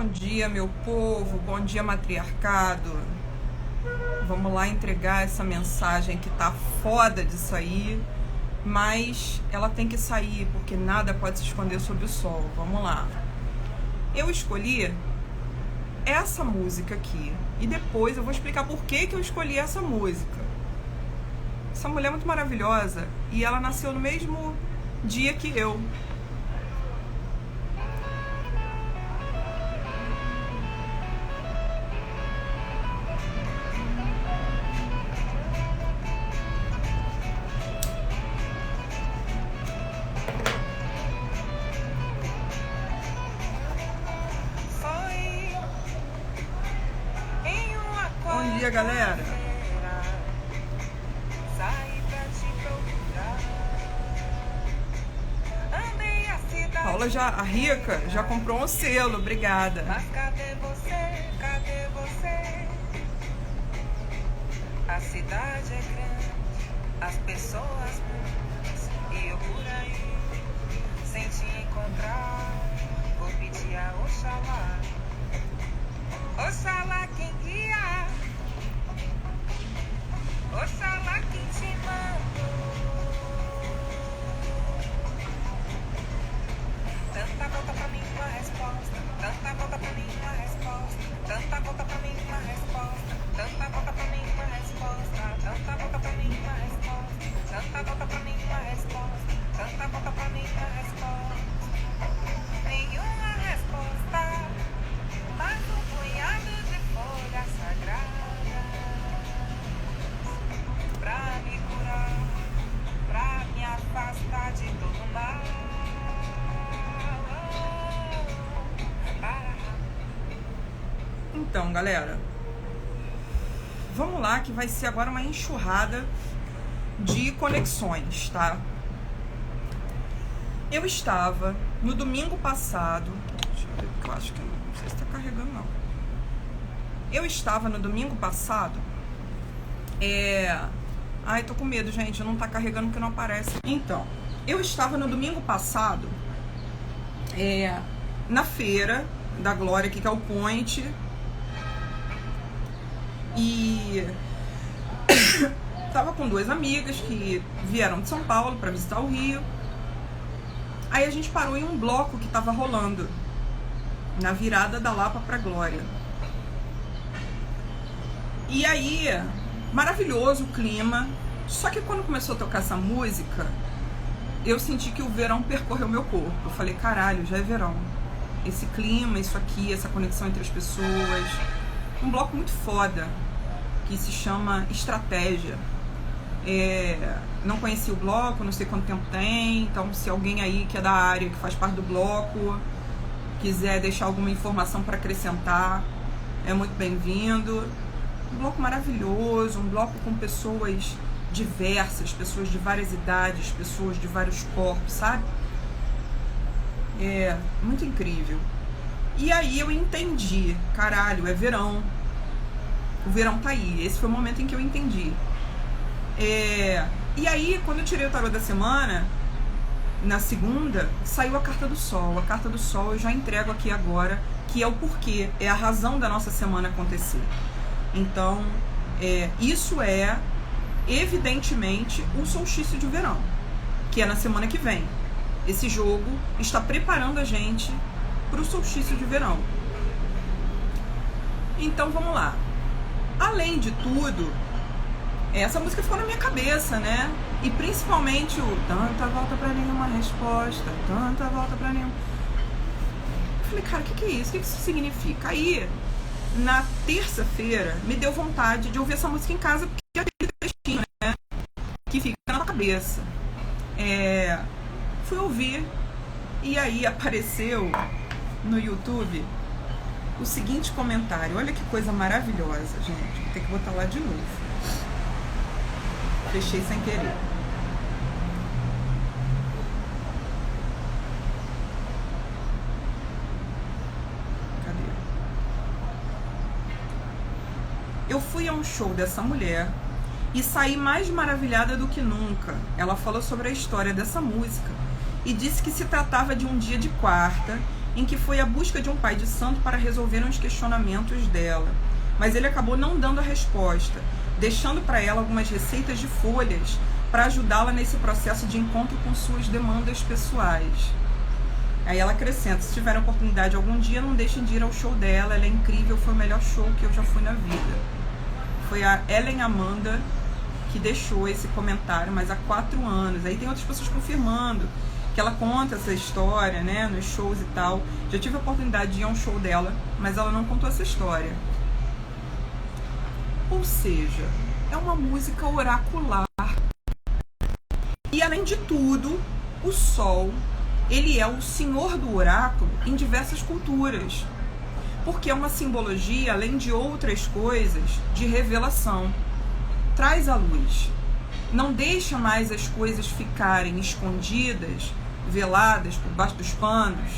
Bom dia, meu povo, bom dia, matriarcado. Vamos lá entregar essa mensagem que tá foda de sair, mas ela tem que sair porque nada pode se esconder sob o sol. Vamos lá. Eu escolhi essa música aqui e depois eu vou explicar por que eu escolhi essa música. Essa mulher é muito maravilhosa e ela nasceu no mesmo dia que eu. Bom dia, galera. Paula a Rica já comprou um selo, obrigada. Mas cadê você? Cadê você? A cidade é grande, as pessoas muitas, e eu por aí, sem te encontrar, vou pedir a Oxalá. Oxalá quem guia, Oxalá quem te mandou. Tanta volta pra mim uma resposta, tanta volta pra mim uma resposta, tanta volta pra mim uma resposta, tanta volta pra mim uma resposta, tanta volta pra mim uma resposta, tanta volta pra mim uma resposta, tanta volta pra mim uma resposta. Nenhuma resposta, mas um punhado de folhas sagradas pra me curar, pra me afastar de todo mal. Então, galera, vamos lá que vai ser agora uma enxurrada de conexões, tá? Eu estava no domingo passado, deixa eu ver porque eu acho que não sei se tá carregando não. Eu estava no domingo passado, ai, tô com medo, gente, não tá carregando porque não aparece. Então, eu estava no domingo passado, na feira da Glória, aqui que é o Point, e tava com duas amigas que vieram de São Paulo para visitar o Rio. Aí a gente parou em um bloco que tava rolando na virada da Lapa pra Glória. E aí, maravilhoso o clima. Só que quando começou a tocar essa música, eu senti que o verão percorreu meu corpo. Eu falei, caralho, já é verão. Esse clima, isso aqui, essa conexão entre as pessoas. Um bloco muito foda, que se chama Estratégia. Não conheci o bloco, não sei quanto tempo tem, então se alguém aí que é da área, que faz parte do bloco, quiser deixar alguma informação para acrescentar, é muito bem-vindo. Um bloco maravilhoso, um bloco com pessoas diversas, pessoas de várias idades, pessoas de vários corpos, sabe? É muito incrível. E aí eu entendi, caralho, é verão. O verão tá aí. Esse foi o momento em que eu entendi. E aí, quando eu tirei o tarô da semana, na segunda, saiu a carta do Sol. A carta do Sol eu já entrego aqui agora, que é o porquê, é a razão da nossa semana acontecer. Então, isso é, evidentemente, um solstício de verão, que é na semana que vem. Esse jogo está preparando a gente para o solstício de verão. Então vamos lá. Além de tudo, essa música ficou na minha cabeça, né? E principalmente o tanta volta pra nenhuma resposta, tanta volta pra nenhuma. Eu falei, cara, o que é isso? O que isso significa? Aí, na terça-feira, me deu vontade de ouvir essa música em casa, porque é aquele textinho, né? Que fica na tua cabeça. Fui ouvir e aí apareceu no YouTube o seguinte comentário. Olha que coisa maravilhosa, gente. Vou ter que botar lá de novo. Fechei sem querer. Cadê? Eu fui a um show dessa mulher e saí mais maravilhada do que nunca. Ela falou sobre a história dessa música e disse que se tratava de um dia de quarta em que foi à busca de um pai de santo para resolver uns questionamentos dela. Mas ele acabou não dando a resposta, deixando para ela algumas receitas de folhas para ajudá-la nesse processo de encontro com suas demandas pessoais. Aí ela acrescenta: se tiver oportunidade algum dia, não deixem de ir ao show dela, ela é incrível, foi o melhor show que eu já fui na vida. Foi a Ellen Amanda que deixou esse comentário, mas há 4 anos. Aí tem outras pessoas confirmando que ela conta essa história, né, nos shows e tal. Já tive a oportunidade de ir a um show dela, mas ela não contou essa história. Ou seja, é uma música oracular. E além de tudo, o Sol, ele é o senhor do oráculo em diversas culturas, porque é uma simbologia, além de outras coisas, de revelação. Traz a luz, não deixa mais as coisas ficarem escondidas, veladas por baixo dos panos.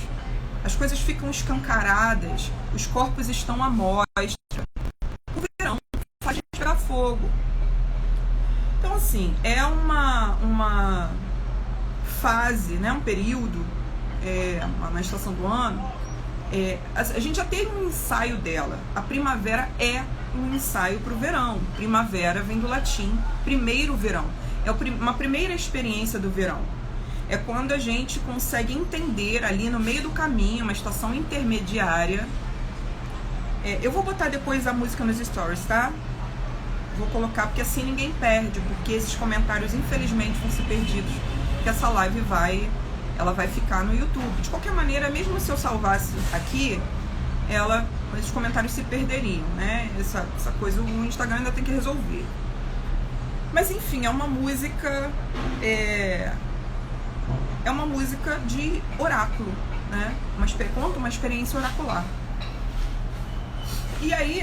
As coisas ficam escancaradas, os corpos estão à mostra. O verão faz a gente pegar fogo. Então, assim, é uma fase, né, um período, na estação do ano. A gente já teve um ensaio dela. A primavera é um ensaio para o verão. Primavera vem do latim primeiro verão. É uma primeira experiência do verão. É quando a gente consegue entender ali no meio do caminho, uma estação intermediária. Eu vou botar depois a música nos stories, tá? Vou colocar porque assim ninguém perde, porque esses comentários infelizmente vão ser perdidos, que essa live ela vai ficar no YouTube. De qualquer maneira, mesmo se eu salvasse aqui, esses comentários se perderiam, né? Essa coisa o Instagram ainda tem que resolver. Mas enfim, é uma música uma música de oráculo, né? Conta uma experiência oracular. E aí,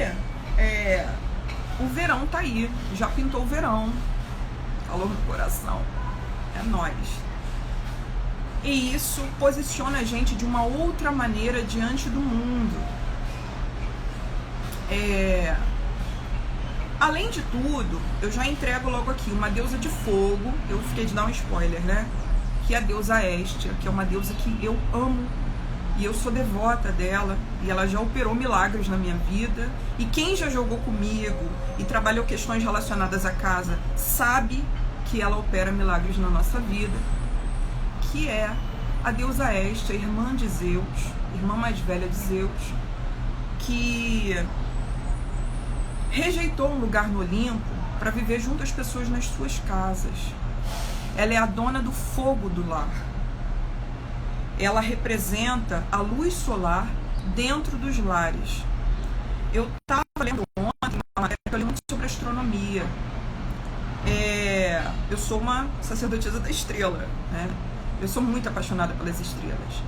o verão tá aí, já pintou o verão, calor no coração, é nóis. E isso posiciona a gente de uma outra maneira diante do mundo. Além de tudo, eu já entrego logo aqui uma deusa de fogo. Eu fiquei de dar um spoiler, né? Que é a deusa Hestia, que é uma deusa que eu amo. E eu sou devota dela. E ela já operou milagres na minha vida. E quem já jogou comigo e trabalhou questões relacionadas à casa sabe que ela opera milagres na nossa vida. Que é a deusa Hestia, irmã de Zeus, irmã mais velha de Zeus, que rejeitou um lugar no Olimpo para viver junto às pessoas nas suas casas. Ela é a dona do fogo do lar. Ela representa a luz solar dentro dos lares. Eu estava lendo ontem uma matéria que eu li muito sobre astronomia. Eu sou uma sacerdotisa da estrela, né? Eu sou muito apaixonada pelas estrelas.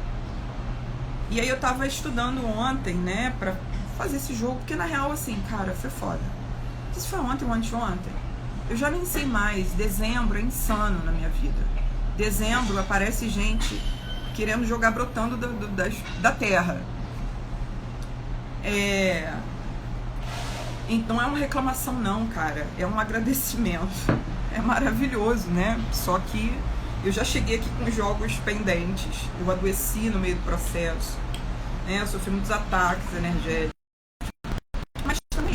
E aí eu tava estudando ontem, né, pra fazer esse jogo, porque na real, assim, cara, foi foda. Não sei se foi ontem ou anteontem. Eu já nem sei mais. Dezembro é insano na minha vida. Dezembro aparece gente querendo jogar brotando da terra. Então é uma reclamação não, cara. É um agradecimento. É maravilhoso, né? Só que eu já cheguei aqui com jogos pendentes. Eu adoeci no meio do processo, né? Eu sofri muitos ataques energéticos. Mas também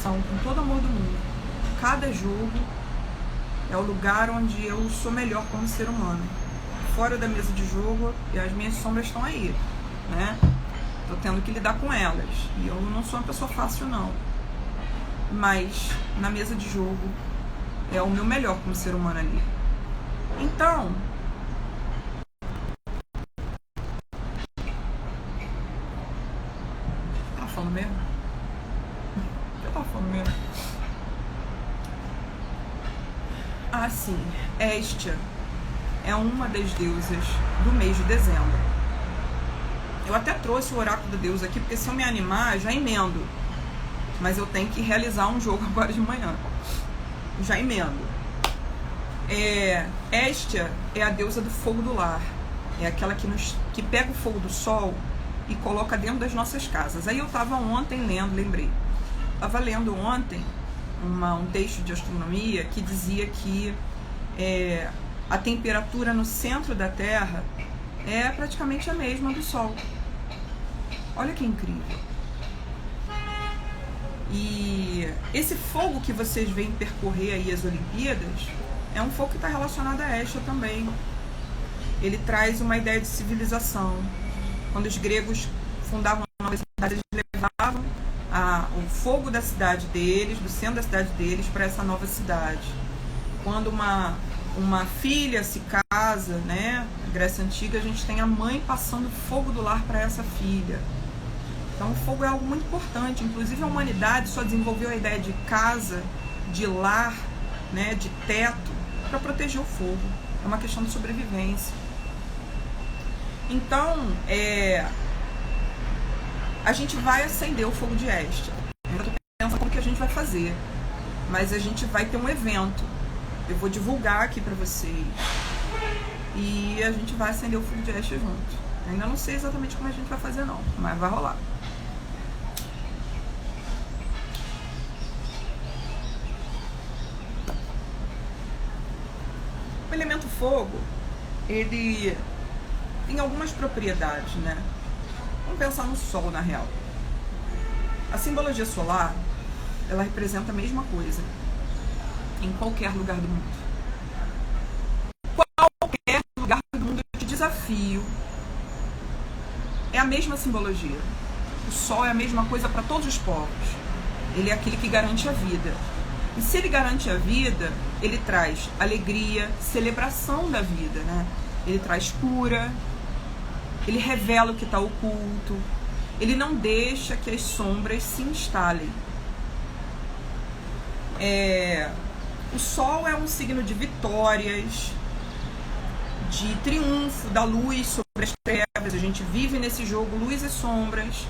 com todo amor do mundo. Cada jogo é o lugar onde eu sou melhor como ser humano. Fora da mesa de jogo, e as minhas sombras estão aí, né? Tô tendo que lidar com elas. E eu não sou uma pessoa fácil, não. Mas na mesa de jogo é o meu melhor como ser humano ali. Então, tá falando mesmo? Eu tava falando mesmo. Ah, sim. Hestia é uma das deusas do mês de dezembro. Eu até trouxe o oráculo da deusa aqui, porque se eu me animar, já emendo. Mas eu tenho que realizar um jogo agora de manhã. Já emendo. Hestia é a deusa do fogo do lar. É aquela que pega o fogo do sol e coloca dentro das nossas casas. Aí eu estava ontem lendo, lembrei. Estava lendo ontem um texto de astronomia que dizia que a temperatura no centro da Terra é praticamente a mesma do Sol. Olha que incrível. E esse fogo que vocês veem percorrer aí as Olimpíadas é um fogo que está relacionado a Estia também. Ele traz uma ideia de civilização. Quando os gregos fundavam uma nova cidade, eles levavam o fogo da cidade deles, do centro da cidade deles, para essa nova cidade. Quando uma filha se casa, né, na Grécia Antiga, a gente tem a mãe passando fogo do lar para essa filha. Então o fogo é algo muito importante. Inclusive a humanidade só desenvolveu a ideia de casa, de lar, né, de teto, para proteger o fogo. É uma questão de sobrevivência. Então, a gente vai acender o fogo de Estia. Eu estou pensando como que a gente vai fazer. Mas a gente vai ter um evento. Eu vou divulgar aqui para vocês. E a gente vai acender o fogo de Estia junto. Ainda não sei exatamente como a gente vai fazer não, mas vai rolar. O elemento fogo, ele tem algumas propriedades, né? Vamos pensar no Sol, na real. A simbologia solar, ela representa a mesma coisa em qualquer lugar do mundo. Qualquer lugar do mundo eu te desafio. É a mesma simbologia. O Sol é a mesma coisa para todos os povos. Ele é aquele que garante a vida. E se ele garante a vida, ele traz alegria, celebração da vida, né? Ele traz cura, ele revela o que está oculto, ele não deixa que as sombras se instalem. O Sol é um signo de vitórias, de triunfo da luz sobre as trevas. A gente vive nesse jogo luz e sombras,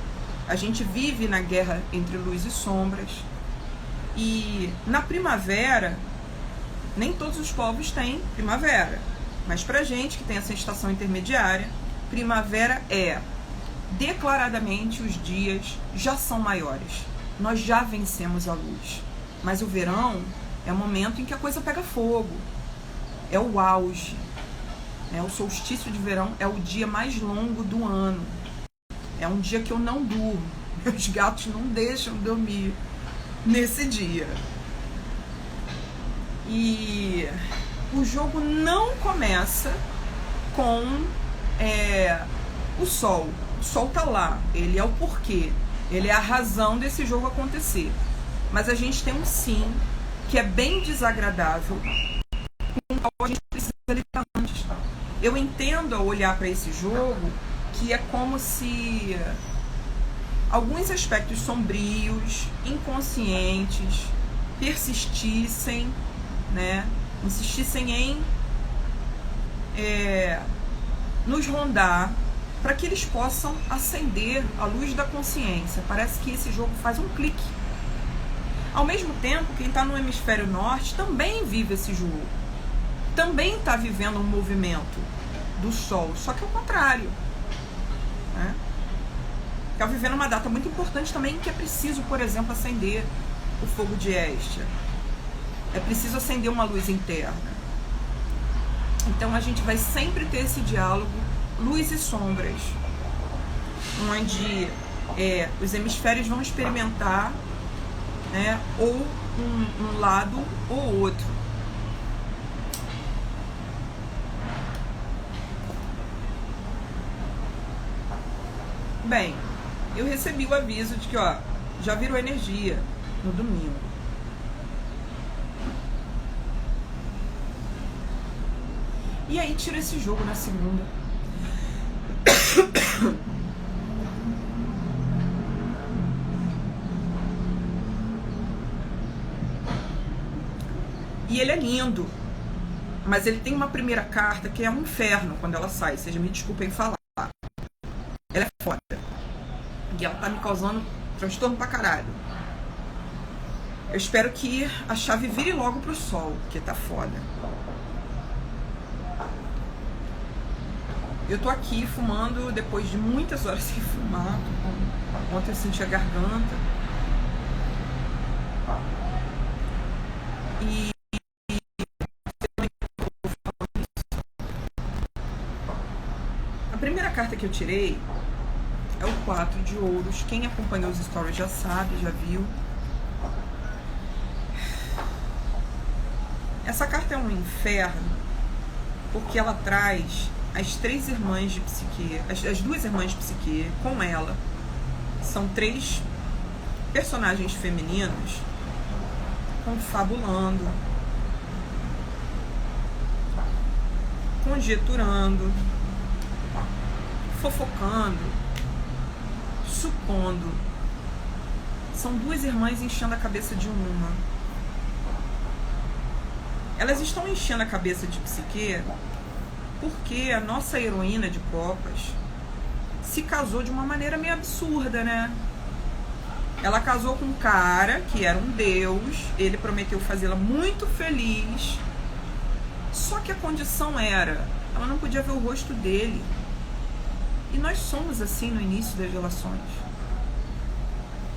a gente vive na guerra entre luz e sombras. E na primavera, nem todos os povos têm primavera, mas pra gente que tem essa estação intermediária, primavera é declaradamente os dias já são maiores, nós já vencemos a luz. Mas o verão é o momento em que a coisa pega fogo, é o auge, né? O solstício de verão é o dia mais longo do ano, é um dia que eu não durmo, meus gatos não deixam dormir nesse dia. E o jogo não começa com o Sol. O Sol tá lá, ele é o porquê, ele é a razão desse jogo acontecer. Mas a gente tem um sim que é bem desagradável, com o qual a gente precisa lidar antes. Eu entendo ao olhar para esse jogo que é como se alguns aspectos sombrios, inconscientes, persistissem, né? Insistissem em nos rondar para que eles possam acender a luz da consciência. Parece que esse jogo faz um clique. Ao mesmo tempo, quem está no hemisfério norte também vive esse jogo. Também está vivendo um movimento do Sol, só que ao contrário, né? Está vivendo uma data muito importante também, que é preciso, por exemplo, acender o fogo de Estia. É preciso acender uma luz interna. Então a gente vai sempre ter esse diálogo, luz e sombras, onde os hemisférios vão experimentar, né, ou um lado ou outro. Bem, eu recebi o aviso de que, já virou energia no domingo. E aí tira esse jogo na segunda. E ele é lindo, mas ele tem uma primeira carta que é um inferno quando ela sai, vocês me desculpem falar. Ela é foda. E ela tá me causando transtorno pra caralho. Eu espero que a chave vire logo pro Sol, porque tá foda. Eu tô aqui fumando depois de muitas horas sem fumar. Ontem eu senti a garganta. E que eu tirei é o 4 de ouros. Quem acompanhou os stories já sabe, já viu. Essa carta é um inferno porque ela traz as 3 irmãs de psique, as 2 irmãs de psique com ela. São 3 personagens femininos confabulando, conjeturando, fofocando, supondo. São 2 irmãs enchendo a cabeça de uma. Elas estão enchendo a cabeça de psique porque a nossa heroína de copas se casou de uma maneira meio absurda, né? Ela casou com um cara que era um deus, ele prometeu fazê-la muito feliz, só que a condição era, ela não podia ver o rosto dele. E nós somos assim no início das relações.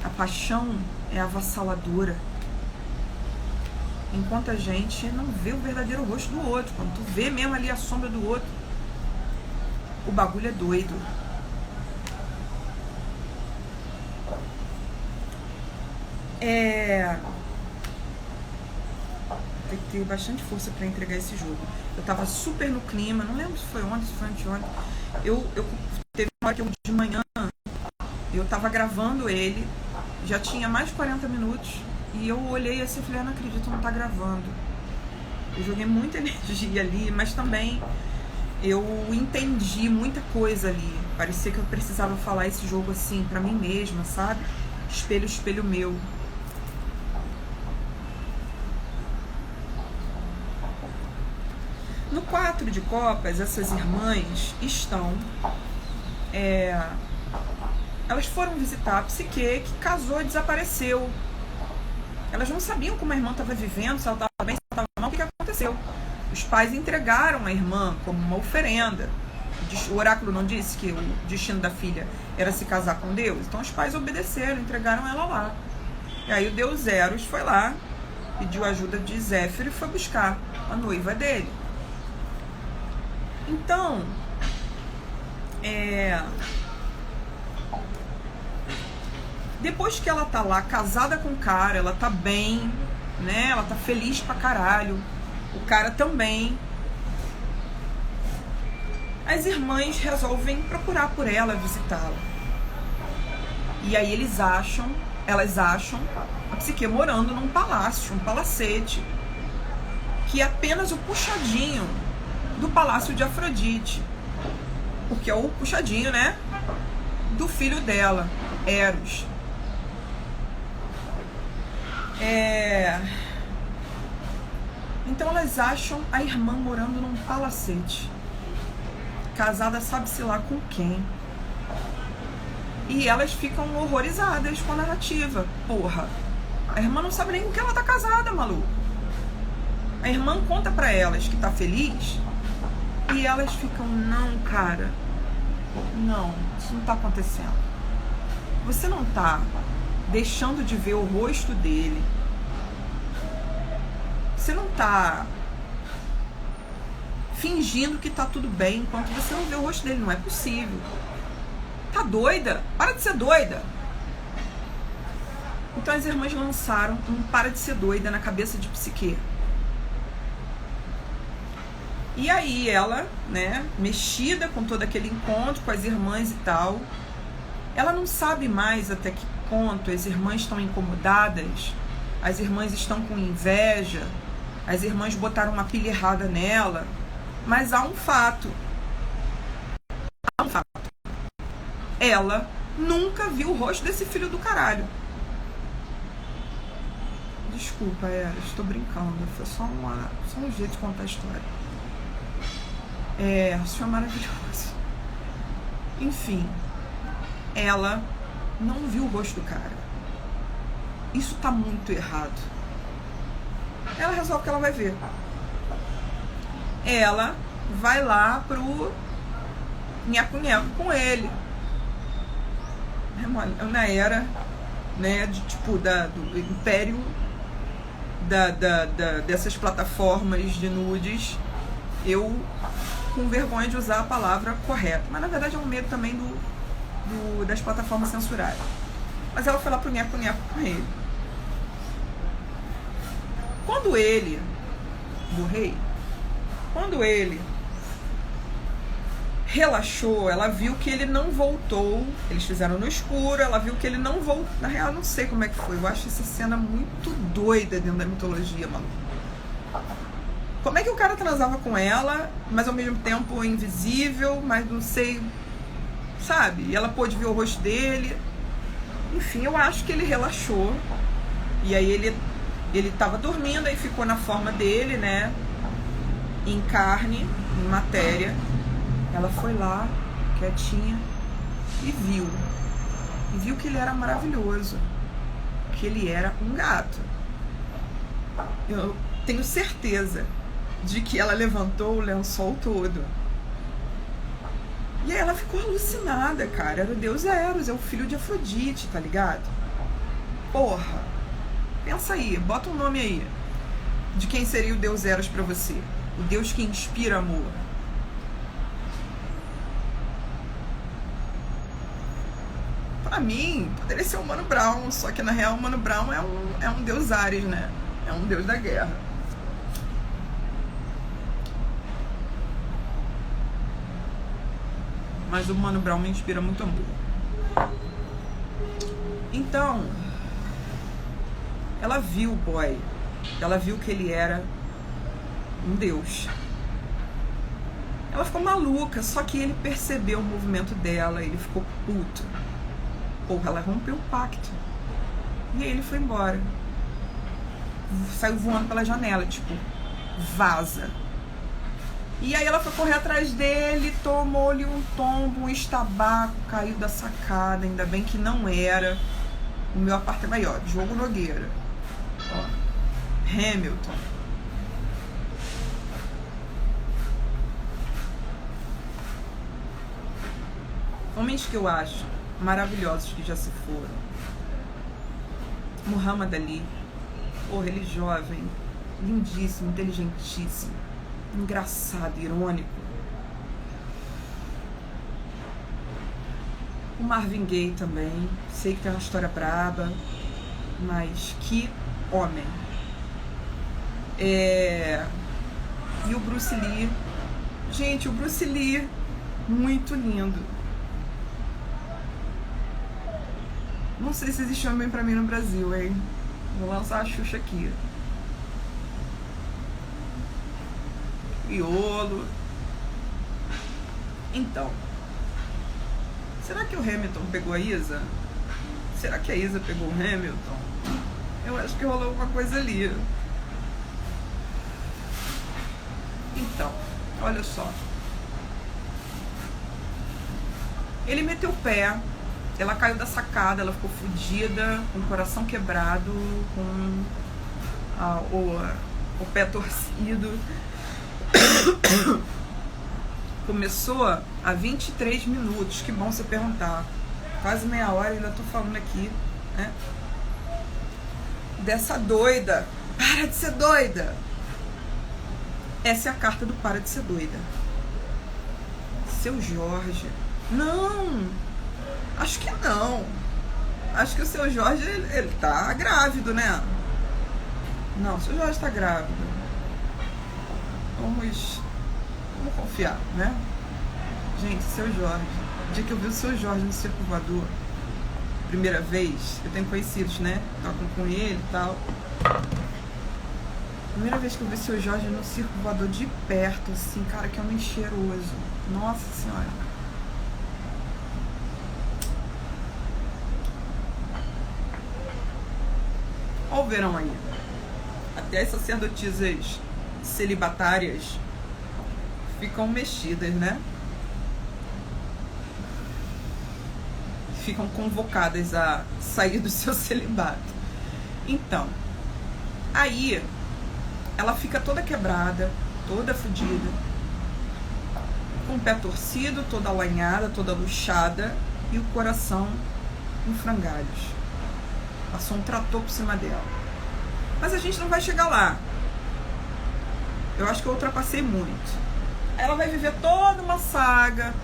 A paixão é avassaladora, enquanto a gente não vê o verdadeiro rosto do outro. Quando tu vê mesmo ali a sombra do outro, o bagulho é doido. Tem que ter bastante força para entregar esse jogo. Eu tava super no clima, não lembro se foi ontem, se foi anteontem. Teve uma hora que eu de manhã, eu tava gravando ele, já tinha mais de 40 minutos, e eu olhei assim e falei, não acredito, não tá gravando. Eu joguei muita energia ali, mas também eu entendi muita coisa ali. Parecia que eu precisava falar esse jogo assim pra mim mesma, sabe? Espelho, espelho meu. No 4 de copas, essas irmãs estão... elas foram visitar a psique, que casou e desapareceu. Elas não sabiam como a irmã estava vivendo, se ela estava bem, se ela estava mal, o que aconteceu. Os pais entregaram a irmã como uma oferenda. O oráculo não disse que o destino da filha era se casar com Deus? Então os pais obedeceram, entregaram ela lá. E aí o deus Eros foi lá, pediu ajuda de Zéfiro e foi buscar a noiva dele. Então, depois que ela tá lá, casada com o cara, ela tá bem, né? Ela tá feliz pra caralho. O cara também. As irmãs resolvem procurar por ela, visitá-la. E aí elas acham a psique morando num palácio, um palacete, que é apenas o puxadinho do palácio de Afrodite, porque é o puxadinho, né, do filho dela, Eros. Então elas acham a irmã morando num palacete, casada sabe-se lá com quem. E elas ficam horrorizadas com a narrativa. Porra, a irmã não sabe nem com quem ela tá casada, maluco. A irmã conta pra elas que tá feliz, e elas ficam, não, cara, não, isso não tá acontecendo. Você não tá deixando de ver o rosto dele. Você não tá fingindo que tá tudo bem enquanto você não vê o rosto dele. Não é possível. Tá doida? Para de ser doida. Então as irmãs lançaram um para de ser doida na cabeça de psique. E aí ela, né, mexida com todo aquele encontro com as irmãs e tal, ela não sabe mais até que ponto as irmãs estão incomodadas, as irmãs estão com inveja, as irmãs botaram uma pilha errada nela, mas há um fato. Ela nunca viu o rosto desse filho do caralho. Desculpa, estou brincando, foi só um jeito de contar a história. Isso foi maravilhoso. Enfim, ela não viu o rosto do cara. Isso tá muito errado. Ela resolve que ela vai ver. Ela vai lá pro nhaco-nhaco com ele. Na era, né, de, tipo, do império dessas plataformas de nudes, eu com vergonha de usar a palavra correta. Mas na verdade é um medo também das plataformas censurárias. Mas ela foi lá pro nheco-nheco com ele. Quando ele, do rei, quando ele relaxou, ela viu que ele não voltou. Eles fizeram no escuro, ela viu que ele não voltou. Na real, eu não sei como é que foi. Eu acho essa cena muito doida dentro da mitologia, mano. Como é que o cara transava com ela, mas ao mesmo tempo invisível, mas não sei, sabe? E ela pôde ver o rosto dele. Enfim, eu acho que ele relaxou. E aí ele tava dormindo, aí ficou na forma dele, né? Em carne, em matéria. Ela foi lá, quietinha, e viu. E viu que ele era maravilhoso. Que ele era um gato. Eu tenho certeza de que ela levantou o lençol todo. E aí ela ficou alucinada, cara. Era o deus Eros, é o filho de Afrodite, tá ligado? Porra. Pensa aí, bota um nome aí. De quem seria o deus Eros pra você? O deus que inspira amor. Pra mim, poderia ser o Mano Brown, só que na real o Mano Brown é um deus Ares, né? É um deus da guerra. Mas o Mano Brown me inspira muito amor. Então, ela viu o boy. Ela viu que ele era um deus. Ela ficou maluca, só que ele percebeu o movimento dela, ele ficou puto. Porra, ela rompeu o pacto. E aí ele foi embora. Saiu voando pela janela, tipo, vaza. E aí ela foi correr atrás dele, tomou-lhe um tombo, um estabaco, caiu da sacada. Ainda bem que não era o meu apartamento. Aí, ó, Diogo Nogueira. Ó, Hamilton. Homens que eu acho maravilhosos que já se foram. Muhammad Ali. Porra, ele jovem, lindíssimo, inteligentíssimo, engraçado, irônico. O Marvin Gaye também, sei que tem uma história braba, mas que homem. E o Bruce Lee, gente, o Bruce Lee, muito lindo. Não sei se existe homem pra mim no Brasil, hein? Vou lançar a Xuxa aqui. Iolo. Então, será que o Hamilton pegou a Isa? Será que a Isa pegou o Hamilton? Eu acho que rolou alguma coisa ali. Então, olha só. Ele meteu o pé. Ela caiu da sacada, ela ficou fodida, com o coração quebrado, com o pé torcido. Começou a 23 minutos, que bom você perguntar. Quase meia hora, ainda tô falando aqui, né? Dessa doida. Para de ser doida! Essa é a carta do para de ser doida. Seu Jorge. Não! Acho que não. Acho que o seu Jorge, ele tá grávido, né? Não, o seu Jorge tá grávido. Vamos confiar, né? Gente, seu Jorge. O dia que eu vi o seu Jorge no Circo Voador, primeira vez, eu tenho conhecidos, né? Tocam com ele e tal. Primeira vez que eu vi o seu Jorge no Circo Voador de perto, assim, cara, que homem cheiroso. Nossa Senhora. Olha o verão aí. Até as sacerdotisas celibatárias ficam mexidas, né? Ficam convocadas a sair do seu celibato. Então, aí ela fica toda quebrada, toda fodida, com o pé torcido, toda alanhada, toda luxada e o coração em frangalhos. Passou um trator por cima dela. Mas a gente não vai chegar lá. Eu acho que eu ultrapassei muito. ela vai viver toda uma saga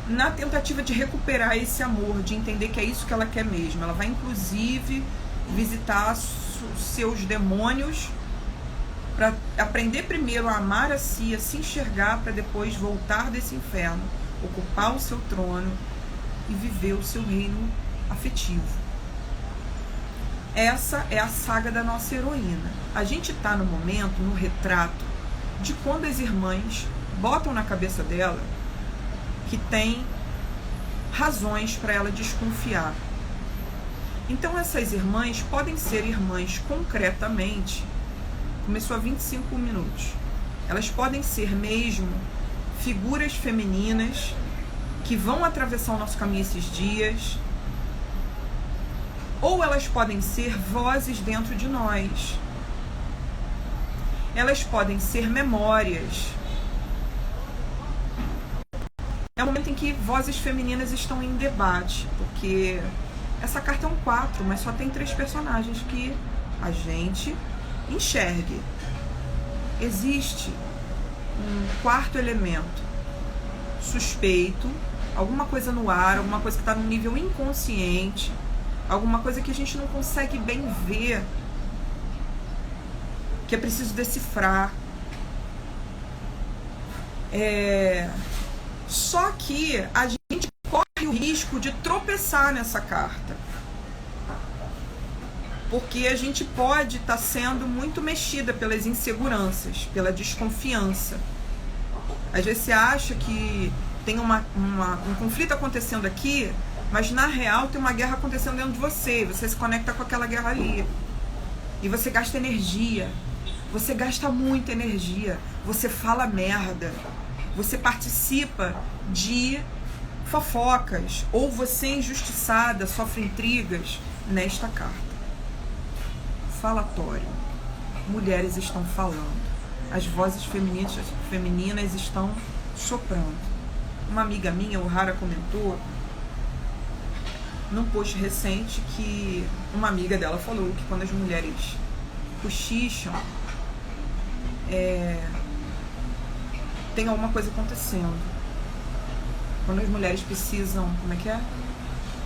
na tentativa de recuperar esse amor, de entender que é isso que ela quer mesmo. Ela vai, inclusive, visitar seus demônios para aprender primeiro a amar a si, a se enxergar, para depois voltar desse inferno, ocupar o seu trono e viver o seu reino afetivo. Essa é a saga da nossa heroína. A gente está no momento, no retrato, de quando as irmãs botam na cabeça dela que tem razões para ela desconfiar. Então essas irmãs podem ser irmãs concretamente, começou há 25 minutos, elas podem ser mesmo figuras femininas que vão atravessar o nosso caminho esses dias, ou elas podem ser vozes dentro de nós. Elas podem ser memórias. É um momento em que vozes femininas estão em debate, porque essa carta é um 4, mas só tem 3 personagens que a gente enxergue. Existe um 4º elemento suspeito, alguma coisa no ar, alguma coisa que está no nível inconsciente, alguma coisa que a gente não consegue bem ver, que é preciso decifrar. Só que a gente corre o risco de tropeçar nessa carta, porque a gente pode estar sendo muito mexida pelas inseguranças, pela desconfiança. Às vezes você acha que tem um conflito acontecendo aqui, mas na real tem uma guerra acontecendo dentro de você, e você se conecta com aquela guerra ali. E você gasta energia, você gasta muita energia, você fala merda, você participa de fofocas, ou você é injustiçada, sofre intrigas nesta carta. Falatório. Mulheres estão falando. As vozes femininas estão soprando. Uma amiga minha, o Rara, comentou num post recente que uma amiga dela falou que quando as mulheres cochicham, tem alguma coisa acontecendo. Quando as mulheres precisam,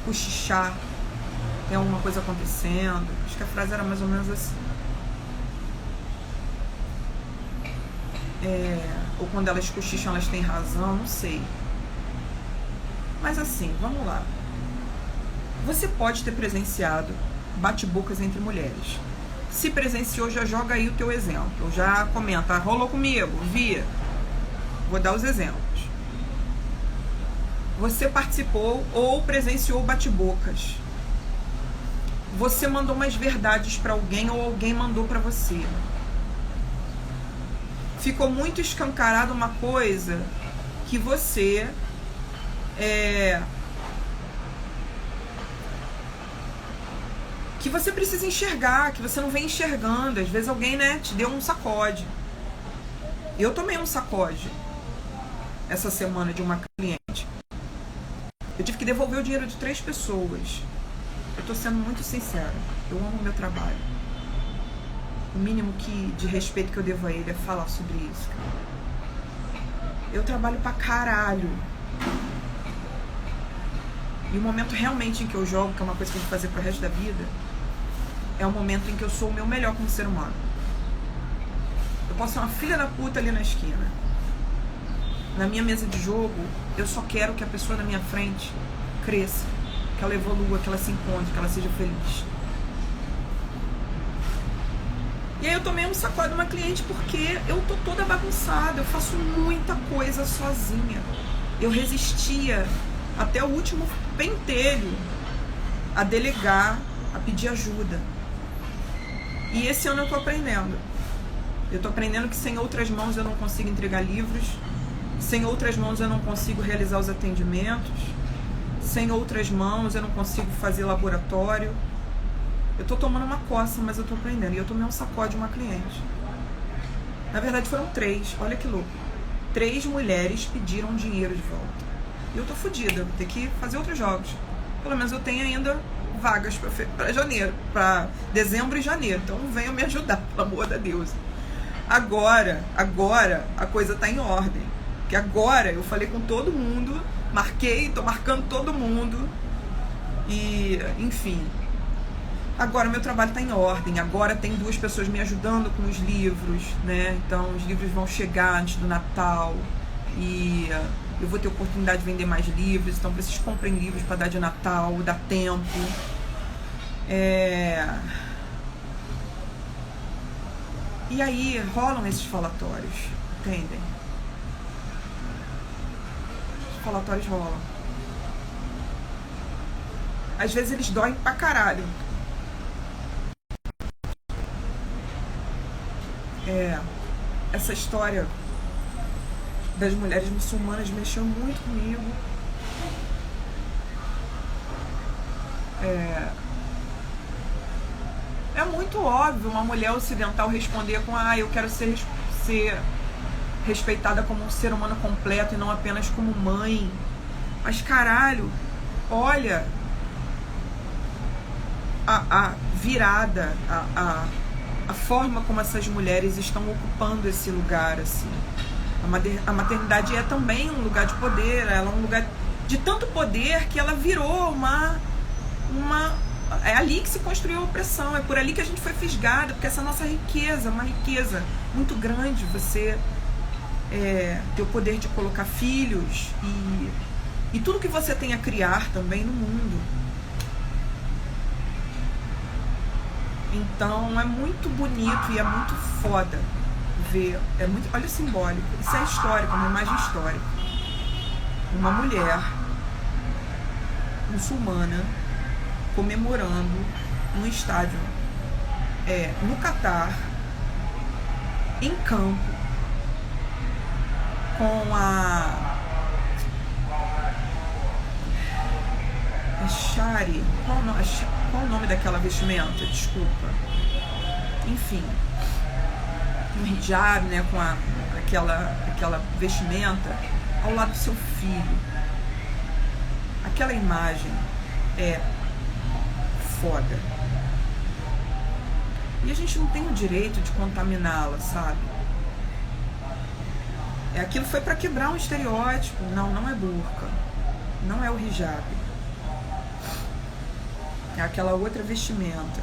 cochichar, tem alguma coisa acontecendo. Acho que a frase era mais ou menos assim. Ou quando elas cochicham, elas têm razão, não sei. Mas assim, vamos lá. Você pode ter presenciado bate-bocas entre mulheres. Se presenciou, já joga aí o teu exemplo. Já comenta, rolou comigo, via. Vou dar os exemplos. Você participou ou presenciou bate-bocas. Você mandou umas verdades para alguém ou alguém mandou para você. Ficou muito escancarado uma coisa que você que você precisa enxergar, que você não vem enxergando. Às vezes alguém, te deu um sacode. Eu tomei um sacode essa semana de uma cliente. Eu tive que devolver o dinheiro de 3 pessoas. Eu tô sendo muito sincera. Eu amo o meu trabalho. O mínimo de respeito que eu devo a ele é falar sobre isso, cara. Eu trabalho pra caralho. E o momento realmente em que eu jogo, que é uma coisa que eu vou fazer pro resto da vida, é o momento em que eu sou o meu melhor como ser humano. Eu posso ser uma filha da puta ali na esquina. Na minha mesa de jogo, eu só quero que a pessoa na minha frente cresça, que ela evolua, que ela se encontre, que ela seja feliz. E aí eu tomei um sacode de uma cliente porque eu tô toda bagunçada, eu faço muita coisa sozinha. Eu resistia até o último pentelho a delegar, a pedir ajuda. E esse ano eu tô aprendendo. Eu tô aprendendo que sem outras mãos eu não consigo entregar livros, sem outras mãos eu não consigo realizar os atendimentos, sem outras mãos eu não consigo fazer laboratório. Eu tô tomando uma coça, mas eu tô aprendendo. E eu tomei um sacode de uma cliente. Na verdade foram 3, olha que louco. 3 mulheres pediram dinheiro de volta. E eu tô fodida, vou ter que fazer outros jogos. Pelo menos eu tenho ainda vagas pra janeiro, pra dezembro e janeiro. Então venham me ajudar, pelo amor de Deus. Agora a coisa tá em ordem. Que agora eu falei com todo mundo, marquei, tô marcando todo mundo. E, enfim. Agora o meu trabalho está em ordem. Agora tem 2 pessoas me ajudando com os livros, né? Então os livros vão chegar antes do Natal. E eu vou ter oportunidade de vender mais livros. Então vocês comprem livros para dar de Natal, dá tempo. E aí rolam esses falatórios, entendem? Os falatórios rolam. Às vezes eles doem pra caralho. Essa história das mulheres muçulmanas mexeu muito comigo. É muito óbvio uma mulher ocidental responder com eu quero ser respeitada como um ser humano completo e não apenas como mãe. Mas caralho, olha a virada, a forma como essas mulheres estão ocupando esse lugar, assim. A maternidade é também um lugar de poder, ela é um lugar de tanto poder que ela virou é ali que se construiu a opressão, é por ali que a gente foi fisgada, porque essa nossa riqueza, uma riqueza muito grande, você ter o poder de colocar filhos e tudo que você tem a criar também no mundo. Então é muito bonito e é muito foda ver, olha o simbólico, isso é histórico, uma imagem histórica. Uma mulher muçulmana comemorando num estádio no Catar, em campo, com a Shari, qual o nome daquela vestimenta? Desculpa. Enfim, um hijab, né, com aquela vestimenta ao lado do seu filho. Aquela imagem é foda. E a gente não tem o direito de contaminá-la, sabe? Aquilo foi para quebrar um estereótipo. Não é burca. Não é o hijab. É aquela outra vestimenta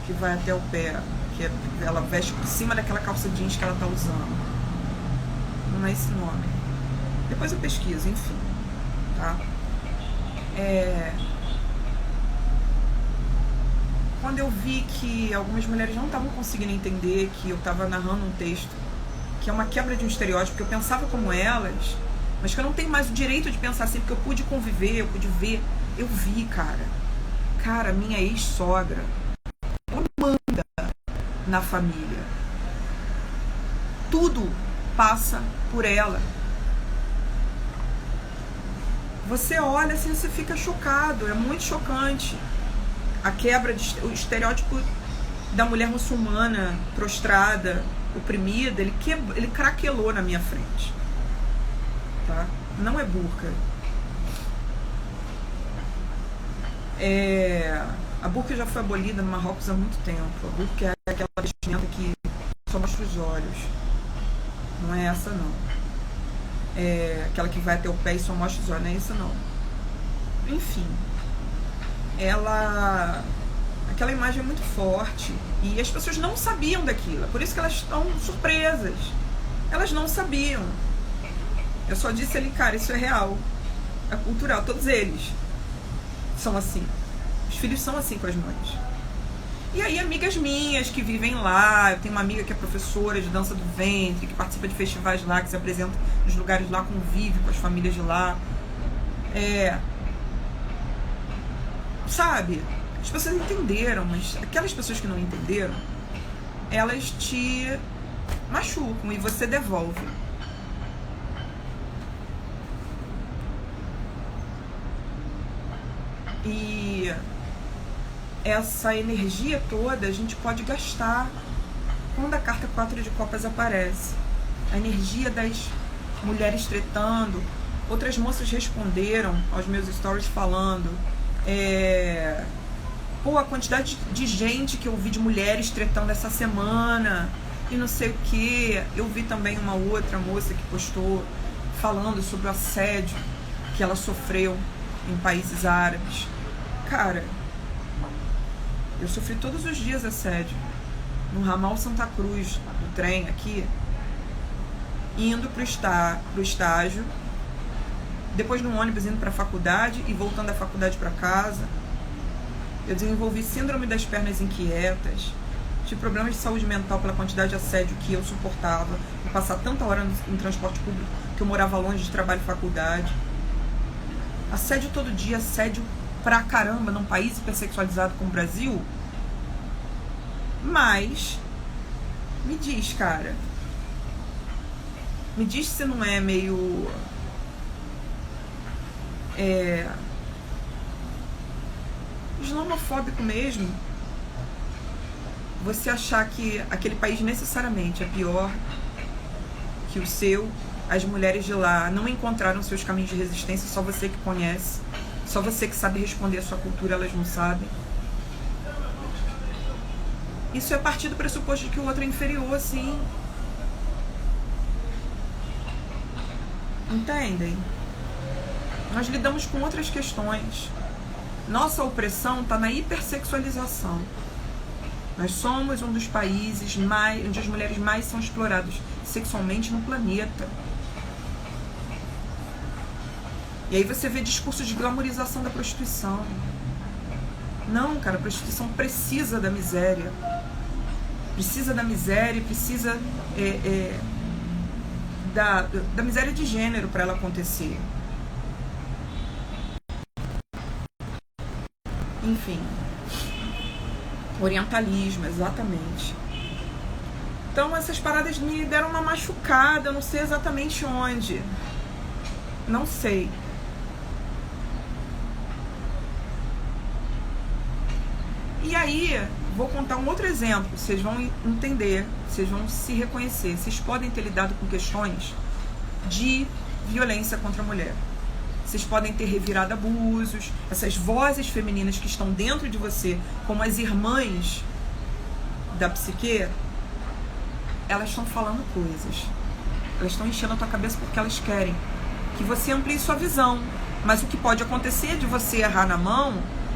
que vai até o pé, que ela veste por cima daquela calça jeans que ela tá usando. Não é esse nome. Depois eu pesquiso, enfim. Tá? Quando eu vi que algumas mulheres não estavam conseguindo entender que eu estava narrando um texto que é uma quebra de um estereótipo, que eu pensava como elas, mas que eu não tenho mais o direito de pensar assim, porque eu pude conviver, eu pude ver. Eu vi, cara, minha ex-sogra, ela manda na família. Tudo passa por ela. Você olha assim, você fica chocado, é muito chocante. A quebra o estereótipo da mulher muçulmana prostrada, oprimida, ele craquelou na minha frente. Tá? Não é burca. A burca já foi abolida no Marrocos há muito tempo. A burca é aquela vestimenta que só mostra os olhos. Não é essa, não. É aquela que vai até o pé e só mostra os olhos. Não é essa, não. Enfim. Aquela imagem é muito forte. E as pessoas não sabiam daquilo. Por isso que elas estão surpresas. Elas não sabiam. Eu só disse ali, cara, isso é real. É cultural. Todos eles são assim. Os filhos são assim com as mães. E aí amigas minhas que vivem lá, eu tenho uma amiga que é professora de dança do ventre, que participa de festivais lá, que se apresenta nos lugares lá, convive com as famílias de lá. Sabe? As pessoas entenderam, mas aquelas pessoas que não entenderam, elas te machucam e você devolve. E essa energia toda a gente pode gastar quando a carta 4 de copas aparece. A energia das mulheres tretando. Outras moças responderam aos meus stories falando a quantidade de gente que eu vi de mulheres tretando essa semana. e não sei o que. Eu vi também uma outra moça que postou falando sobre o assédio que ela sofreu em países árabes. Cara, eu sofri todos os dias assédio no ramal Santa Cruz do trem aqui, indo pro estágio, depois no ônibus indo para a faculdade e voltando da faculdade para casa. Eu desenvolvi síndrome das pernas inquietas, tive problemas de saúde mental pela quantidade de assédio que eu suportava, por passar tanta hora no transporte público, que eu morava longe de trabalho e faculdade. Assédio todo dia, assédio pra caramba num país hipersexualizado como o Brasil. Mas me diz, cara, me diz se não é meio islamofóbico mesmo você achar que aquele país necessariamente é pior que o seu. As mulheres de lá não encontraram seus caminhos de resistência, só você que conhece, só você que sabe responder a sua cultura, elas não sabem. Isso é a partir do pressuposto de que o outro é inferior, assim. Entendem? Nós lidamos com outras questões. Nossa opressão está na hipersexualização. Nós somos um dos países onde as mulheres mais são exploradas sexualmente no planeta. E aí você vê discursos de glamorização da prostituição. Não, cara, a prostituição precisa da miséria. Precisa da miséria, precisa da miséria de gênero para ela acontecer. Enfim, orientalismo, exatamente. Então essas paradas me deram uma machucada, eu não sei exatamente onde. Não sei. E aí, vou contar um outro exemplo, vocês vão entender, vocês vão se reconhecer. Vocês podem ter lidado com questões de violência contra a mulher. Vocês podem ter revirado abusos, essas vozes femininas que estão dentro de você, como as irmãs da psique, elas estão falando coisas. Elas estão enchendo a tua cabeça porque elas querem que você amplie sua visão. Mas o que pode acontecer é de você errar na mão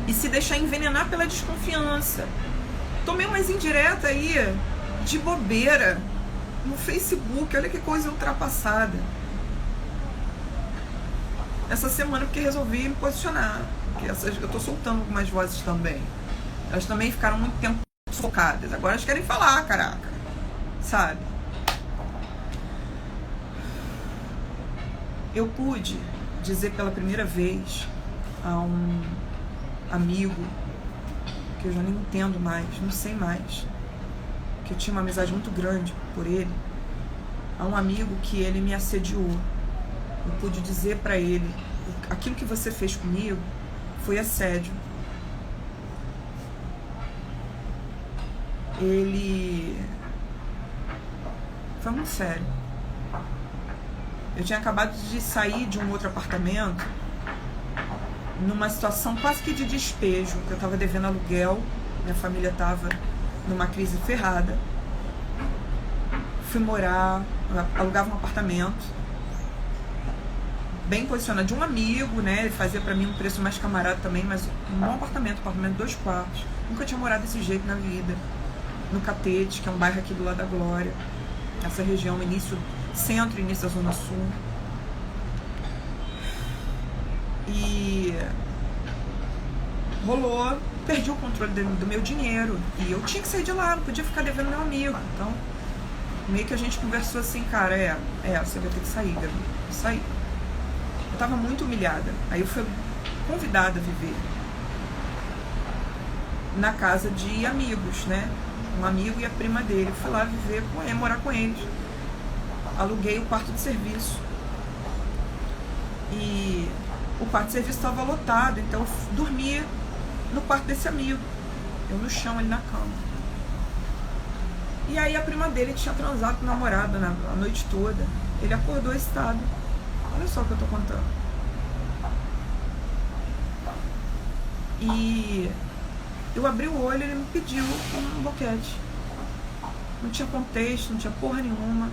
e se deixar envenenar pela desconfiança. Tomei umas indiretas aí de bobeira no Facebook, olha que coisa ultrapassada. Essa semana porque resolvi me posicionar, porque eu tô soltando algumas vozes também. Elas também ficaram muito tempo sufocadas, agora elas querem falar, caraca, sabe? Eu pude dizer pela primeira vez a um amigo que eu já nem entendo mais, não sei mais, que eu tinha uma amizade muito grande por ele, a um amigo que ele me assediou. Eu pude dizer pra ele: aquilo que você fez comigo foi assédio. Ele foi muito sério. Eu tinha acabado de sair de um outro apartamento numa situação quase que de despejo. Eu estava devendo aluguel, minha família estava numa crise ferrada. Fui morar, alugava um apartamento bem posicionado de um amigo, né? Ele fazia pra mim um preço mais camarada também, mas um bom apartamento 2 quartos. Nunca tinha morado desse jeito na vida. No Catete, que é um bairro aqui do lado da Glória. Essa região, centro e início da Zona Sul. E rolou, perdi o controle do meu dinheiro. E eu tinha que sair de lá, não podia ficar devendo meu amigo. Então, meio que a gente conversou assim, cara, você vai ter que sair, Gabi. Eu saí. Eu tava muito humilhada. Aí eu fui convidada a viver na casa de amigos, né? Um amigo e a prima dele. Eu fui lá viver com ele, morar com eles. Aluguei o quarto de serviço. E o quarto de serviço estava lotado, então eu dormia no quarto desse amigo. Eu no chão, ali na cama. E aí a prima dele tinha transado com o namorado a noite toda. Ele acordou excitado. Olha só o que eu tô contando. E eu abri o olho e ele me pediu um boquete. Não tinha contexto, não tinha porra nenhuma.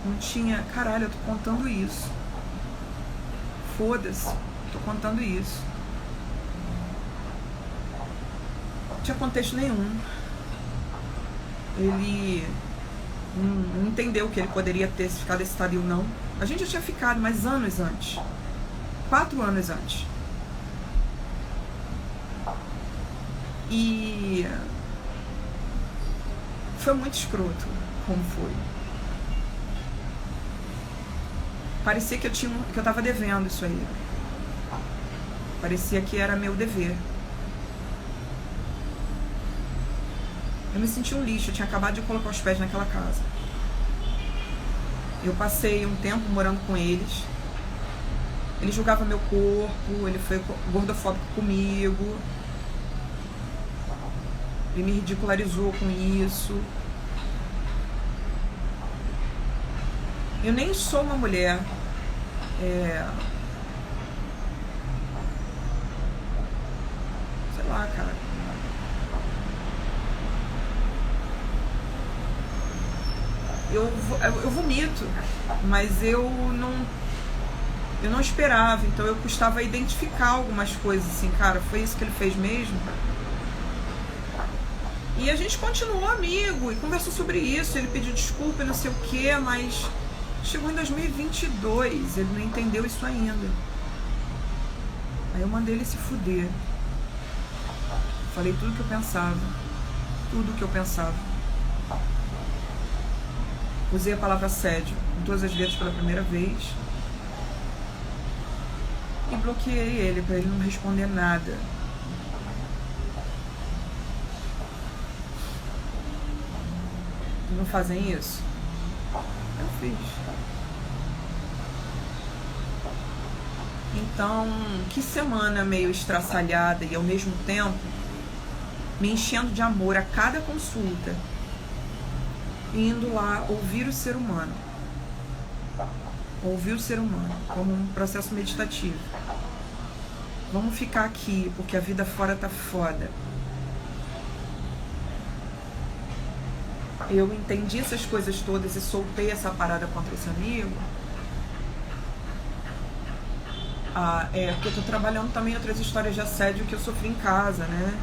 Não tinha... Caralho, eu tô contando isso. Foda-se, tô contando isso. Não tinha contexto nenhum. Ele não entendeu que ele poderia ter ficado excitado e eu não. A gente já tinha ficado, mas anos antes. 4 anos antes. E foi muito escroto como foi. Parecia que eu tava devendo isso aí. Parecia que era meu dever. Eu me senti um lixo, eu tinha acabado de colocar os pés naquela casa. Eu passei um tempo morando com eles. Ele julgava meu corpo, ele foi gordofóbico comigo. Ele me ridicularizou com isso. Eu nem sou uma mulher sei lá, cara. Eu vomito, mas eu não esperava, então eu custava identificar algumas coisas assim, cara, foi isso que ele fez mesmo? E a gente continuou amigo e conversou sobre isso, ele pediu desculpa e não sei o que, mas chegou em 2022, ele não entendeu isso ainda. Aí eu mandei ele se fuder. Falei tudo que eu pensava. Tudo que eu pensava. Usei a palavra assédio em todas as letras pela primeira vez. E bloqueei ele pra ele não responder nada. Não fazem isso? Eu fiz. Então, que semana meio estraçalhada e ao mesmo tempo me enchendo de amor a cada consulta, indo lá ouvir o ser humano. Ouvir o ser humano como um processo meditativo. Vamos ficar aqui porque a vida fora tá foda. Eu entendi essas coisas todas e soltei essa parada contra esse amigo. Porque eu tô trabalhando também outras histórias de assédio que eu sofri em casa, né?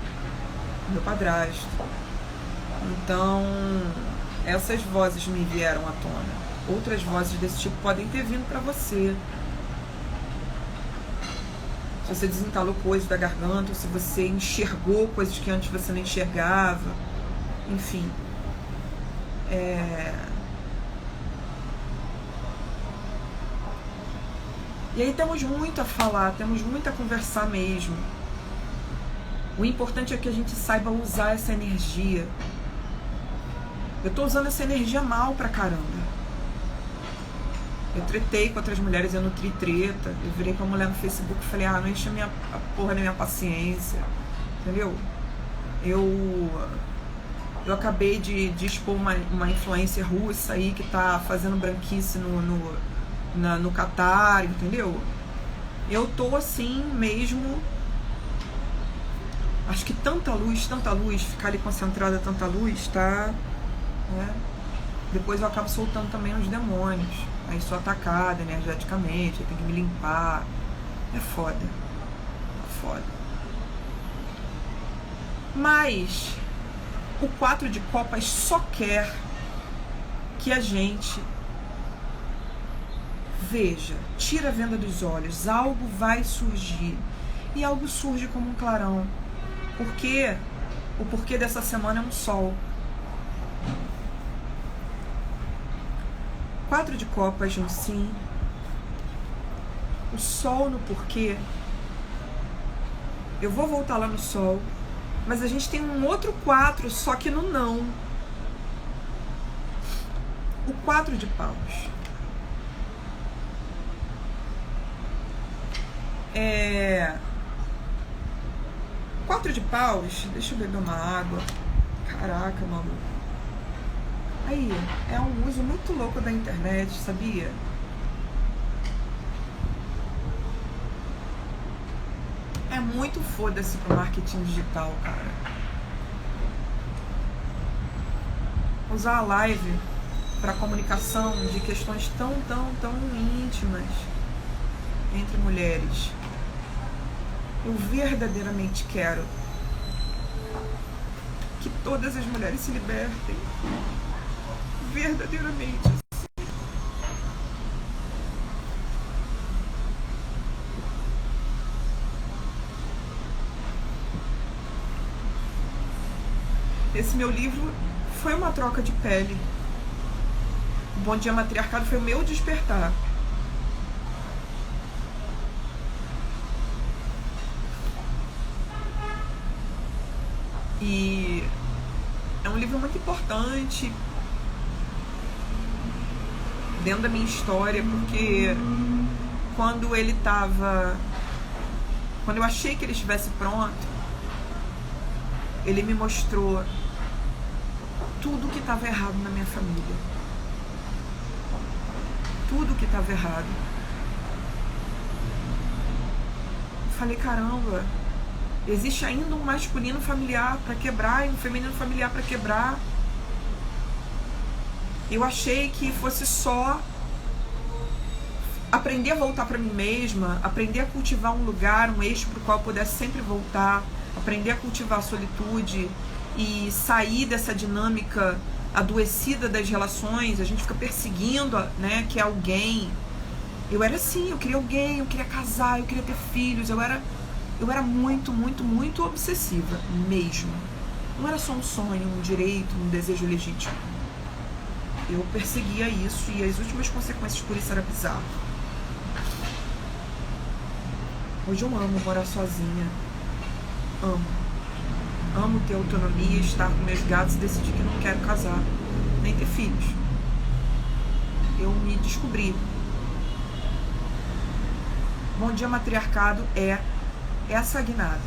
Meu padrasto. Então, essas vozes me vieram à tona. Outras vozes desse tipo podem ter vindo pra você. Se você desentalou coisas da garganta, ou se você enxergou coisas que antes você não enxergava. Enfim. E aí temos muito a falar, temos muito a conversar mesmo. O importante é que a gente saiba usar essa energia. Eu tô usando essa energia mal pra caramba. Eu tretei com outras mulheres, eu nutri treta. Eu virei pra mulher no Facebook e falei, não enche a porra da minha paciência. Entendeu? Eu acabei de expor uma influencer russa aí que tá fazendo branquice no Catar, entendeu? Eu tô assim mesmo. Acho que tanta luz, ficar ali concentrada, tanta luz, tá? Depois eu acabo soltando também os demônios. Aí sou atacada energeticamente, eu tenho que me limpar. É foda. É foda. Mas o 4 de copas só quer que a gente veja, tira a venda dos olhos, algo vai surgir. E algo surge como um clarão. Porque o porquê dessa semana é um sol. 4 de copas no sim. O sol no porquê. Eu vou voltar lá no sol. Mas a gente tem um outro 4, só que no não. O 4 de paus. 4 de paus. Deixa eu beber uma água. Caraca, maluco. Aí, é um uso muito louco da internet, sabia? É muito foda-se pro marketing digital, cara. usar a live para comunicação de questões tão íntimas entre mulheres. Eu verdadeiramente quero que todas as mulheres se libertem. Verdadeiramente. Esse meu livro foi uma troca de pele. O Bom Dia Matriarcado foi o meu despertar. E é um livro muito importante dentro da minha história, porque quando eu achei que ele estivesse pronto, ele me mostrou tudo que estava errado na minha família. Tudo que estava errado. Falei, caramba, existe ainda um masculino familiar para quebrar e um feminino familiar para quebrar. Eu achei que fosse só aprender a voltar para mim mesma, aprender a cultivar um lugar, um eixo para o qual eu pudesse sempre voltar, aprender a cultivar a solitude e sair dessa dinâmica adoecida das relações. A gente fica perseguindo, né, que é alguém. Eu era assim, eu queria alguém, eu queria casar, eu queria ter filhos, eu era muito obsessiva mesmo. Não era só um sonho, um direito, um desejo legítimo. Eu perseguia isso e as últimas consequências por isso era bizarro. Hoje eu amo morar sozinha. Amo ter autonomia, estar com meus gatos e decidir que não quero casar, nem ter filhos. Eu me descobri. Bom Dia Matriarcado é essa guinada.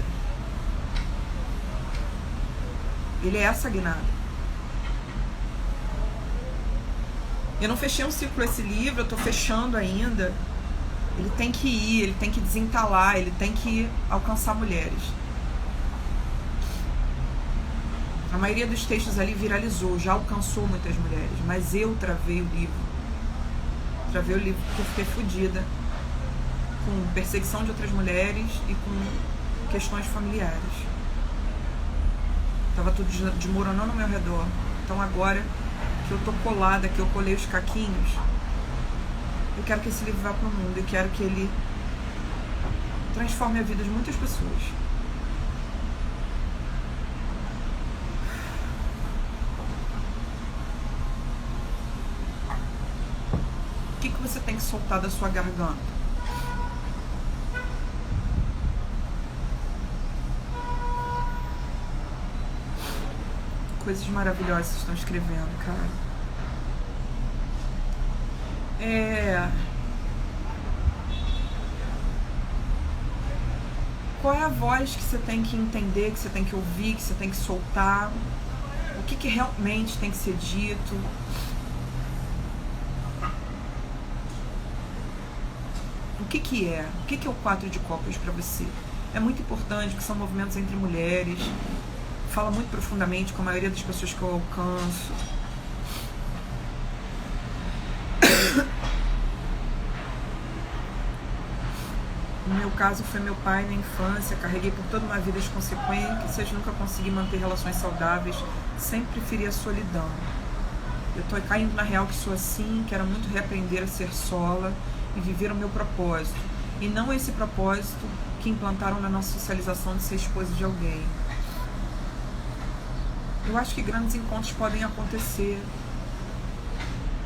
Ele é essa guinada. Eu não fechei um ciclo esse livro, eu tô fechando ainda. Ele tem que ir, ele tem que desentalar, ele tem que alcançar mulheres. A maioria dos textos ali viralizou, já alcançou muitas mulheres, mas eu travei o livro. Travei o livro porque eu fiquei fodida com perseguição de outras mulheres e com questões familiares. Tava tudo desmoronando ao meu redor. Então agora que eu tô colada, que eu colei os caquinhos, eu quero que esse livro vá pro mundo. Eu quero que ele transforme a vida de muitas pessoas. O que você tem que soltar da sua garganta? Coisas maravilhosas que vocês estão escrevendo, cara. Qual é a voz que você tem que entender, que você tem que ouvir, que você tem que soltar? O que realmente tem que ser dito? O que é? O que é o 4 de copas para você? É muito importante, que são movimentos entre mulheres. Fala muito profundamente com a maioria das pessoas que eu alcanço. No meu caso foi meu pai na infância, carreguei por toda uma vida as consequências, nunca consegui manter relações saudáveis, sempre preferi a solidão. Eu tô caindo na real que sou assim, quero muito reaprender a ser sola e viver o meu propósito, e não esse propósito que implantaram na nossa socialização de ser esposa de alguém. Eu acho que grandes encontros podem acontecer,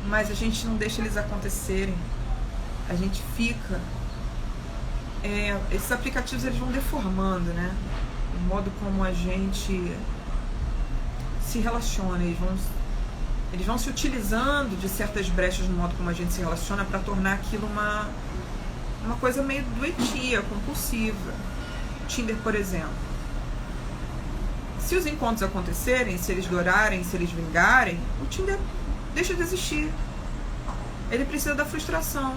mas a gente não deixa eles acontecerem. A gente fica... esses aplicativos, eles vão deformando, né? O modo como a gente se relaciona. Eles vão se utilizando de certas brechas no modo como a gente se relaciona para tornar aquilo uma coisa meio doentia, compulsiva. Tinder, por exemplo. Se os encontros acontecerem, se eles durarem, se eles vingarem, o Tinder deixa de existir. Ele precisa da frustração.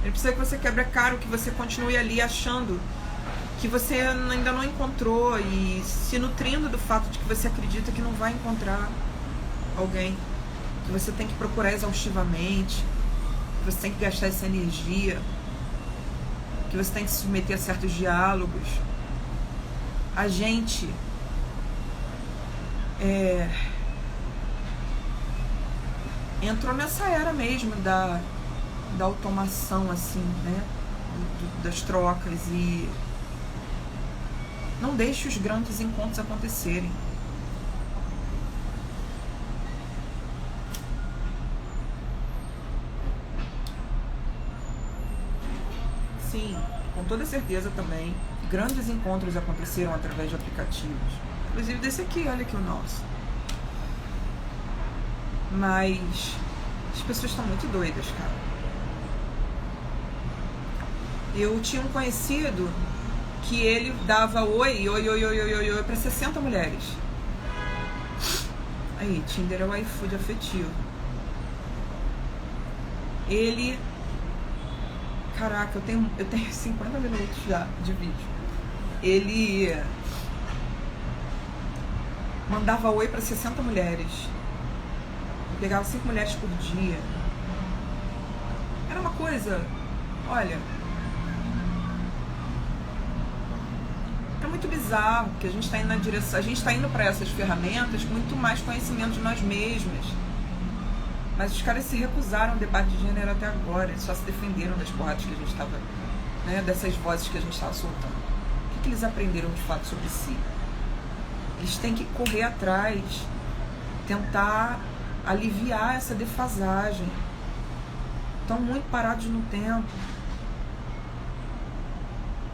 Ele precisa que você quebre a cara, que você continue ali achando que você ainda não encontrou e se nutrindo do fato de que você acredita que não vai encontrar. alguém que você tem que procurar exaustivamente, que você tem que gastar essa energia, que você tem que se submeter a certos diálogos. A gente entrou nessa era mesmo da automação, assim, né? Das trocas, e não deixe os grandes encontros acontecerem. Sim, com toda certeza também, grandes encontros aconteceram através de aplicativos. Inclusive desse aqui, olha aqui o nosso. Mas as pessoas estão muito doidas, cara. Eu tinha um conhecido que ele dava oi pra 60 mulheres. Aí, Tinder é o iFood afetivo. Ele... Caraca, eu tenho 50 minutos já de vídeo. Ele mandava oi pra 60 mulheres. Pegava 5 mulheres por dia. Era uma coisa... Olha... É muito bizarro, porque a gente está indo na direção... A gente está indo para essas ferramentas com muito mais conhecimento de nós mesmas. Mas os caras se recusaram ao debate de gênero até agora. Eles só se defenderam das porradas que a gente estava... Né, dessas vozes que a gente estava soltando. O que eles aprenderam de fato sobre si? Eles têm que correr atrás, tentar aliviar essa defasagem. Estão muito parados no tempo,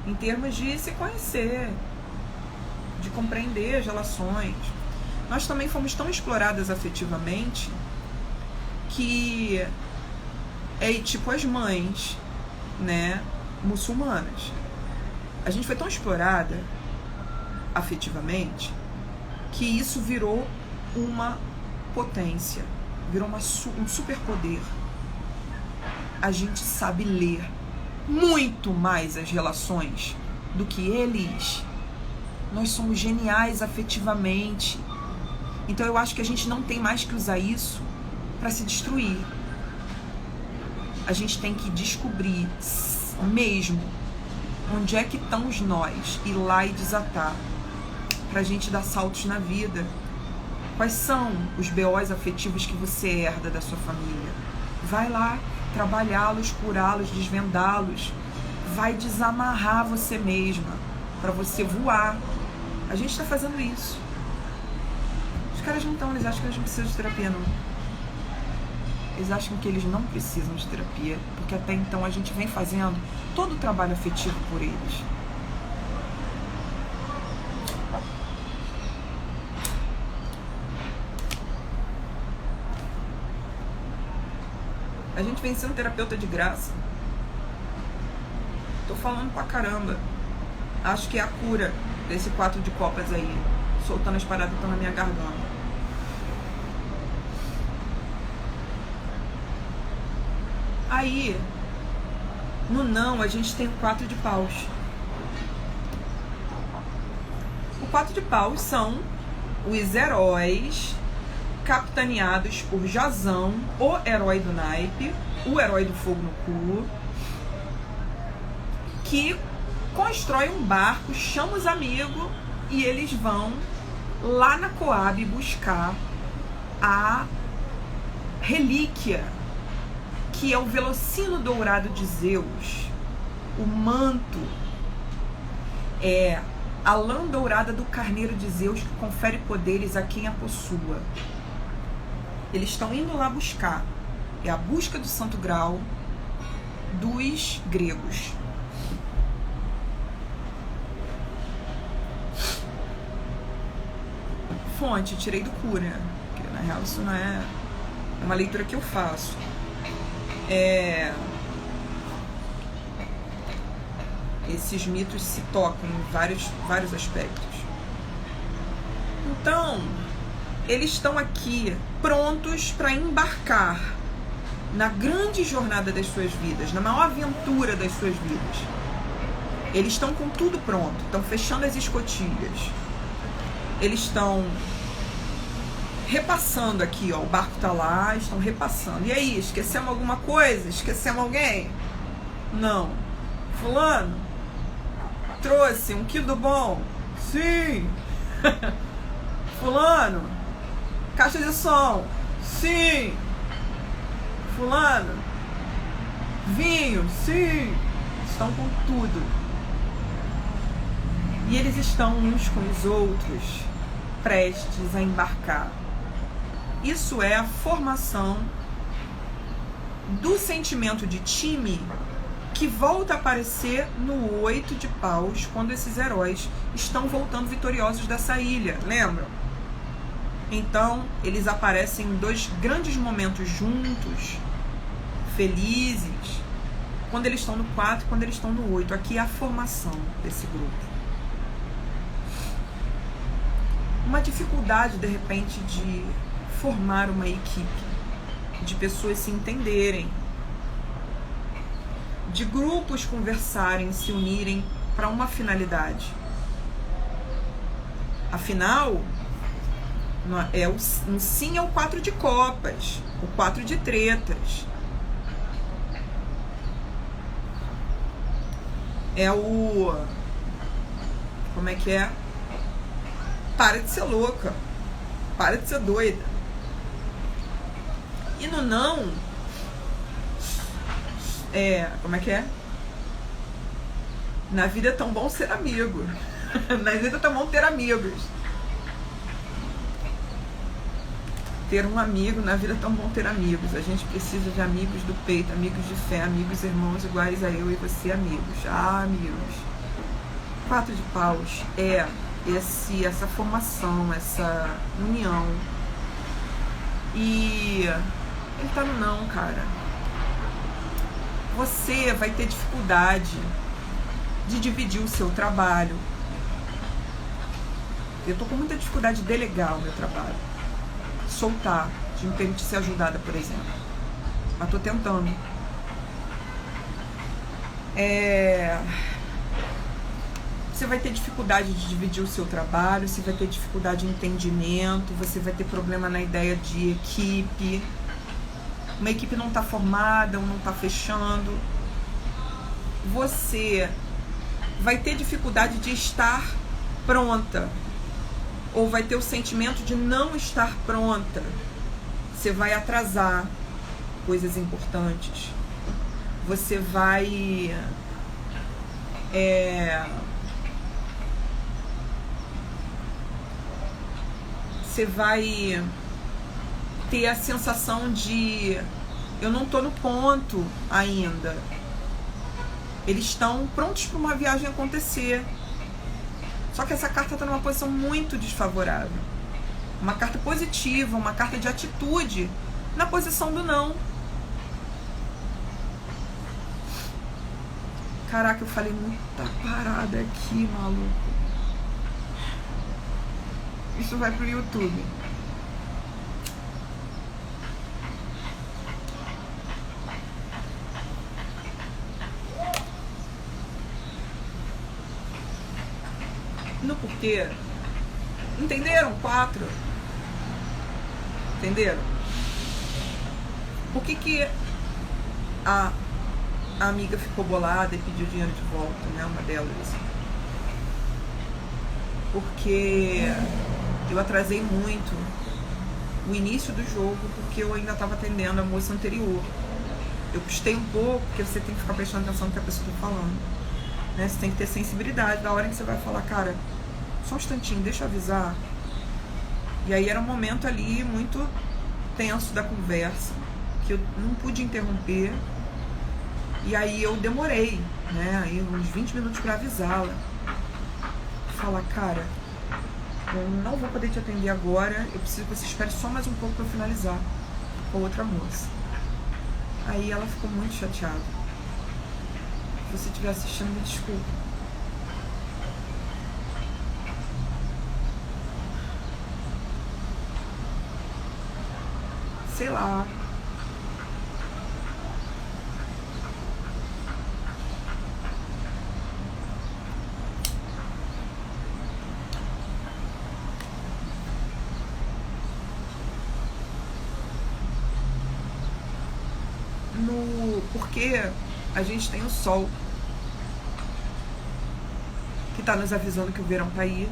em termos de se conhecer, de compreender as relações. Nós também fomos tão exploradas afetivamente que é tipo as mães, né, muçulmanas. A gente foi tão explorada afetivamente que isso virou uma potência, virou um superpoder. A gente sabe ler muito mais as relações do que eles. Nós somos geniais afetivamente. Então eu acho que a gente não tem mais que usar isso para se destruir. A gente tem que descobrir mesmo onde é que estão os nós, ir lá e desatar, pra gente dar saltos na vida. Quais são os BOs afetivos que você herda da sua família? Vai lá trabalhá-los, curá-los, desvendá-los. Vai desamarrar você mesma para você voar. A gente está fazendo isso. Os caras não estão, eles acham que eles não precisam de terapia, não. Eles acham que eles não precisam de terapia, porque até então a gente vem fazendo todo o trabalho afetivo por eles. A gente vem sendo terapeuta de graça. Tô falando pra caramba. Acho que é a cura desse 4 de copas aí. Soltando as paradas que estão na minha garganta. Aí, no não, a gente tem o 4 de paus. O 4 de paus são os heróis capitaneados por Jazão, o herói do naipe, o herói do fogo no cu, que constrói um barco, chama os amigos e eles vão lá na Coab buscar a relíquia, que é o velocino dourado de Zeus, o manto, é a lã dourada do carneiro de Zeus, que confere poderes a quem a possua. Eles estão indo lá buscar. É a busca do Santo Graal dos gregos. Fonte, tirei do cu, né? Porque, na real, isso não é uma leitura que eu faço. Esses mitos se tocam em vários aspectos. Então, eles estão aqui prontos para embarcar na grande jornada das suas vidas, na maior aventura das suas vidas. Eles estão com tudo pronto, estão fechando as escotilhas. Eles estão repassando aqui, ó. O barco tá lá, estão repassando. E aí, esquecemos alguma coisa? Esquecemos alguém? Não. Fulano trouxe 1 quilo do bom? Sim. Fulano, caixa de som? Sim. Fulano, vinho? Sim. Estão com tudo. E eles estão uns com os outros prestes a embarcar. Isso é a formação do sentimento de time que volta a aparecer no 8 de paus, quando esses heróis estão voltando vitoriosos dessa ilha, lembram? Então, eles aparecem em 2 grandes momentos juntos, felizes, quando eles estão no 4 e quando eles estão no 8. Aqui é a formação desse grupo. Uma dificuldade, de repente, de formar uma equipe, de pessoas se entenderem, de grupos conversarem, se unirem para uma finalidade. Afinal, um sim é o 4 de copas, o 4 de tretas. É o... Como é que é? Para de ser louca. Para de ser doida. E no não... Como é que é? Na vida é tão bom ser amigo. Na vida é tão bom ter amigos. Ter um amigo, na vida é tão bom ter amigos. A gente precisa de amigos do peito, amigos de fé, amigos irmãos iguais a eu e você, amigos. Ah, amigos. 4 de paus é essa formação, essa união. E ele tá no não, cara. Você vai ter dificuldade de dividir o seu trabalho. Eu tô com muita dificuldade de delegar o meu trabalho. Soltar, de me permitir ser ajudada, por exemplo. Mas tô tentando. Você vai ter dificuldade de dividir o seu trabalho, você vai ter dificuldade de entendimento, você vai ter problema na ideia de equipe. Uma equipe não está formada, ou não está fechando. Você vai ter dificuldade de estar pronta, ou vai ter o sentimento de não estar pronta. Você vai atrasar coisas importantes. Você vai você vai ter a sensação de eu não tô no ponto ainda. Eles estão prontos para uma viagem acontecer. Só que essa carta está numa posição muito desfavorável. Uma carta positiva, uma carta de atitude na posição do não. Caraca, eu falei muita parada aqui, maluco. Isso vai pro YouTube. No porquê. Entenderam? 4. Entenderam? Por que a amiga ficou bolada e pediu dinheiro de volta, né? Uma delas. Porque eu atrasei muito o início do jogo, porque eu ainda estava atendendo a moça anterior. Eu custei um pouco, porque você tem que ficar prestando atenção no que a pessoa está falando. Né? Você tem que ter sensibilidade da hora em que você vai falar, cara, só um instantinho, deixa eu avisar. E aí era um momento ali muito tenso da conversa, que eu não pude interromper. E aí eu demorei, né? Aí uns 20 minutos para avisá-la. Falar, cara, eu não vou poder te atender agora, eu preciso que você espere só mais um pouco para eu finalizar com a outra moça. Aí ela ficou muito chateada. Se você estiver assistindo, me desculpa. Sei lá. Porque a gente tem o sol que está nos avisando que o verão está aí,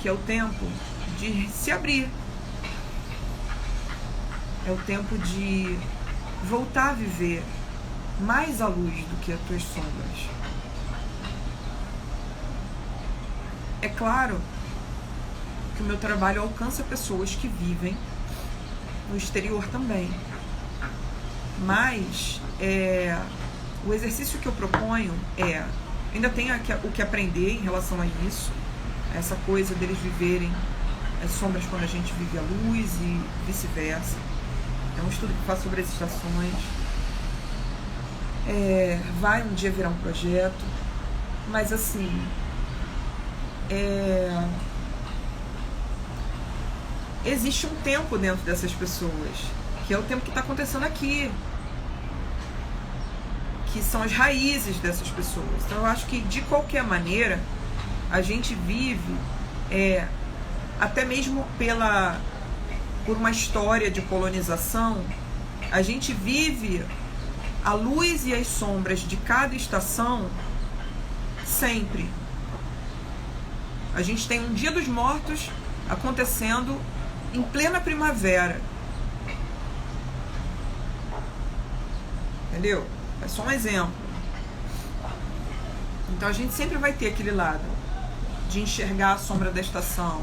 que é o tempo de se abrir, é o tempo de voltar a viver mais à luz do que as tuas sombras. É claro que o meu trabalho alcança pessoas que vivem no exterior também, mas o exercício que eu proponho ainda tenho o que aprender em relação a isso, essa coisa deles viverem as sombras quando a gente vive a luz e vice-versa. É um estudo que faço sobre as estações. Vai um dia virar um projeto, mas assim, existe um tempo dentro dessas pessoas, que é o tempo que está acontecendo aqui, que são as raízes dessas pessoas. Então eu acho que de qualquer maneira a gente vive, até mesmo por uma história de colonização, a gente vive a luz e as sombras de cada estação sempre. A gente tem um Dia dos Mortos acontecendo em plena primavera. Entendeu? É só um exemplo. Então a gente sempre vai ter aquele lado de enxergar a sombra da estação.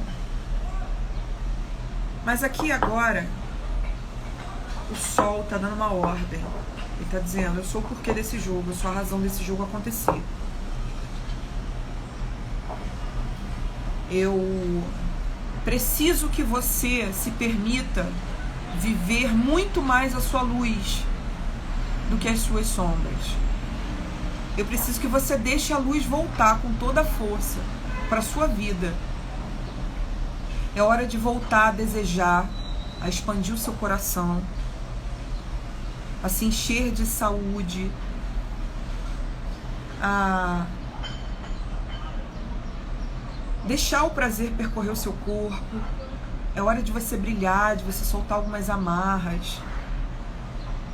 Mas aqui agora o sol está dando uma ordem. Ele está dizendo: eu sou o porquê desse jogo, eu sou a razão desse jogo acontecer. Eu preciso que você se permita viver muito mais a sua luz do que as suas sombras. Eu preciso que você deixe a luz voltar com toda a força para a sua vida. É hora de voltar a desejar, a expandir o seu coração, a se encher de saúde, a deixar o prazer percorrer o seu corpo. É hora de você brilhar, de você soltar algumas amarras,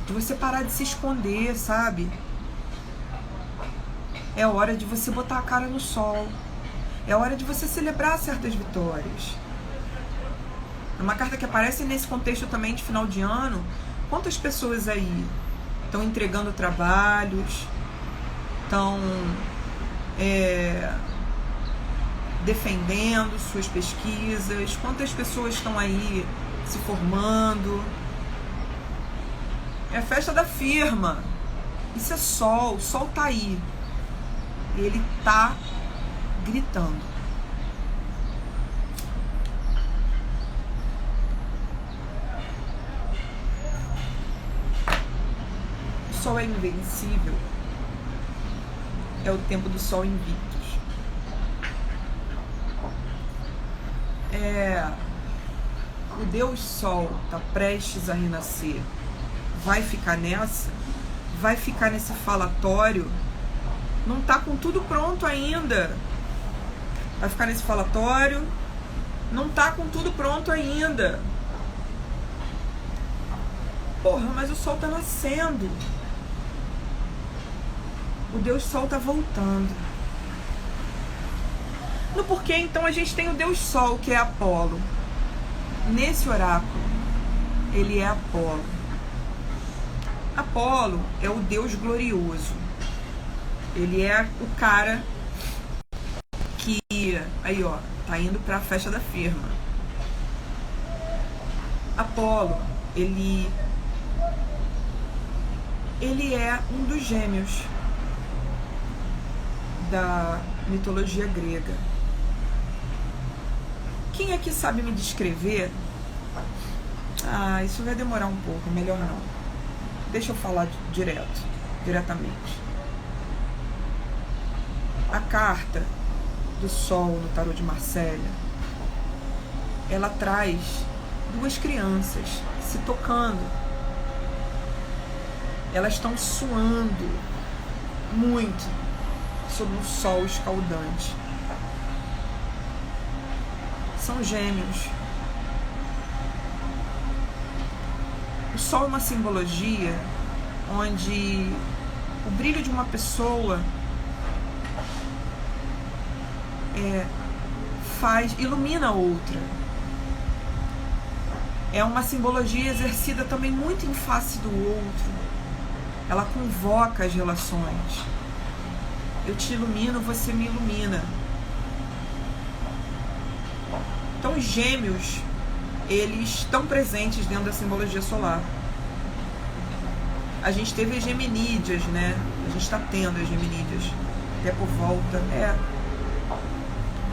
de você parar de se esconder, sabe? É hora de você botar a cara no sol. É hora de você celebrar certas vitórias. É uma carta que aparece nesse contexto também de final de ano. Quantas pessoas aí estão entregando trabalhos, estão defendendo suas pesquisas? Quantas pessoas estão aí se formando? É a festa da firma. Isso é sol. O sol tá aí. Ele tá gritando. O sol é invencível. É o tempo do sol invictus. O Deus Sol está prestes a renascer. Vai ficar nessa? Vai ficar nesse falatório? Não está com tudo pronto ainda. Vai ficar nesse falatório? Não está com tudo pronto ainda. Porra, mas o sol está nascendo. O Deus Sol está voltando. No porquê, então, a gente tem o Deus Sol, que é Apolo. Nesse oráculo, ele é Apolo. Apolo é o Deus glorioso. Ele é o cara que, aí ó, tá indo para a festa da firma. Apolo, ele é um dos gêmeos da mitologia grega. Quem aqui sabe me descrever? Isso vai demorar um pouco, melhor não. Deixa eu falar diretamente. A carta do Sol no tarô de Marsella, ela traz duas crianças se tocando. Elas estão suando muito sob um sol escaldante. São gêmeos. O sol é uma simbologia onde o brilho de uma pessoa ilumina a outra. É uma simbologia exercida também muito em face do outro. Ela convoca as relações. Eu te ilumino, você me ilumina. Então os gêmeos, eles estão presentes dentro da simbologia solar. A gente teve as Geminídeas, né? A gente está tendo as Geminídeas. Até por volta. A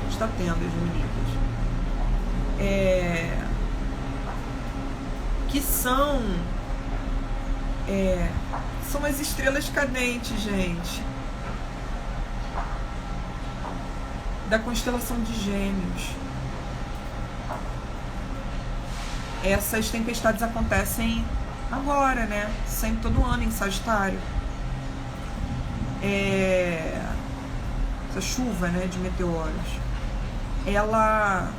gente está tendo as Geminídeas. Que são as estrelas cadentes, gente, da constelação de Gêmeos. Essas tempestades acontecem agora, né? Sempre, todo ano em Sagitário. Essa chuva, né, de meteoros. Ela...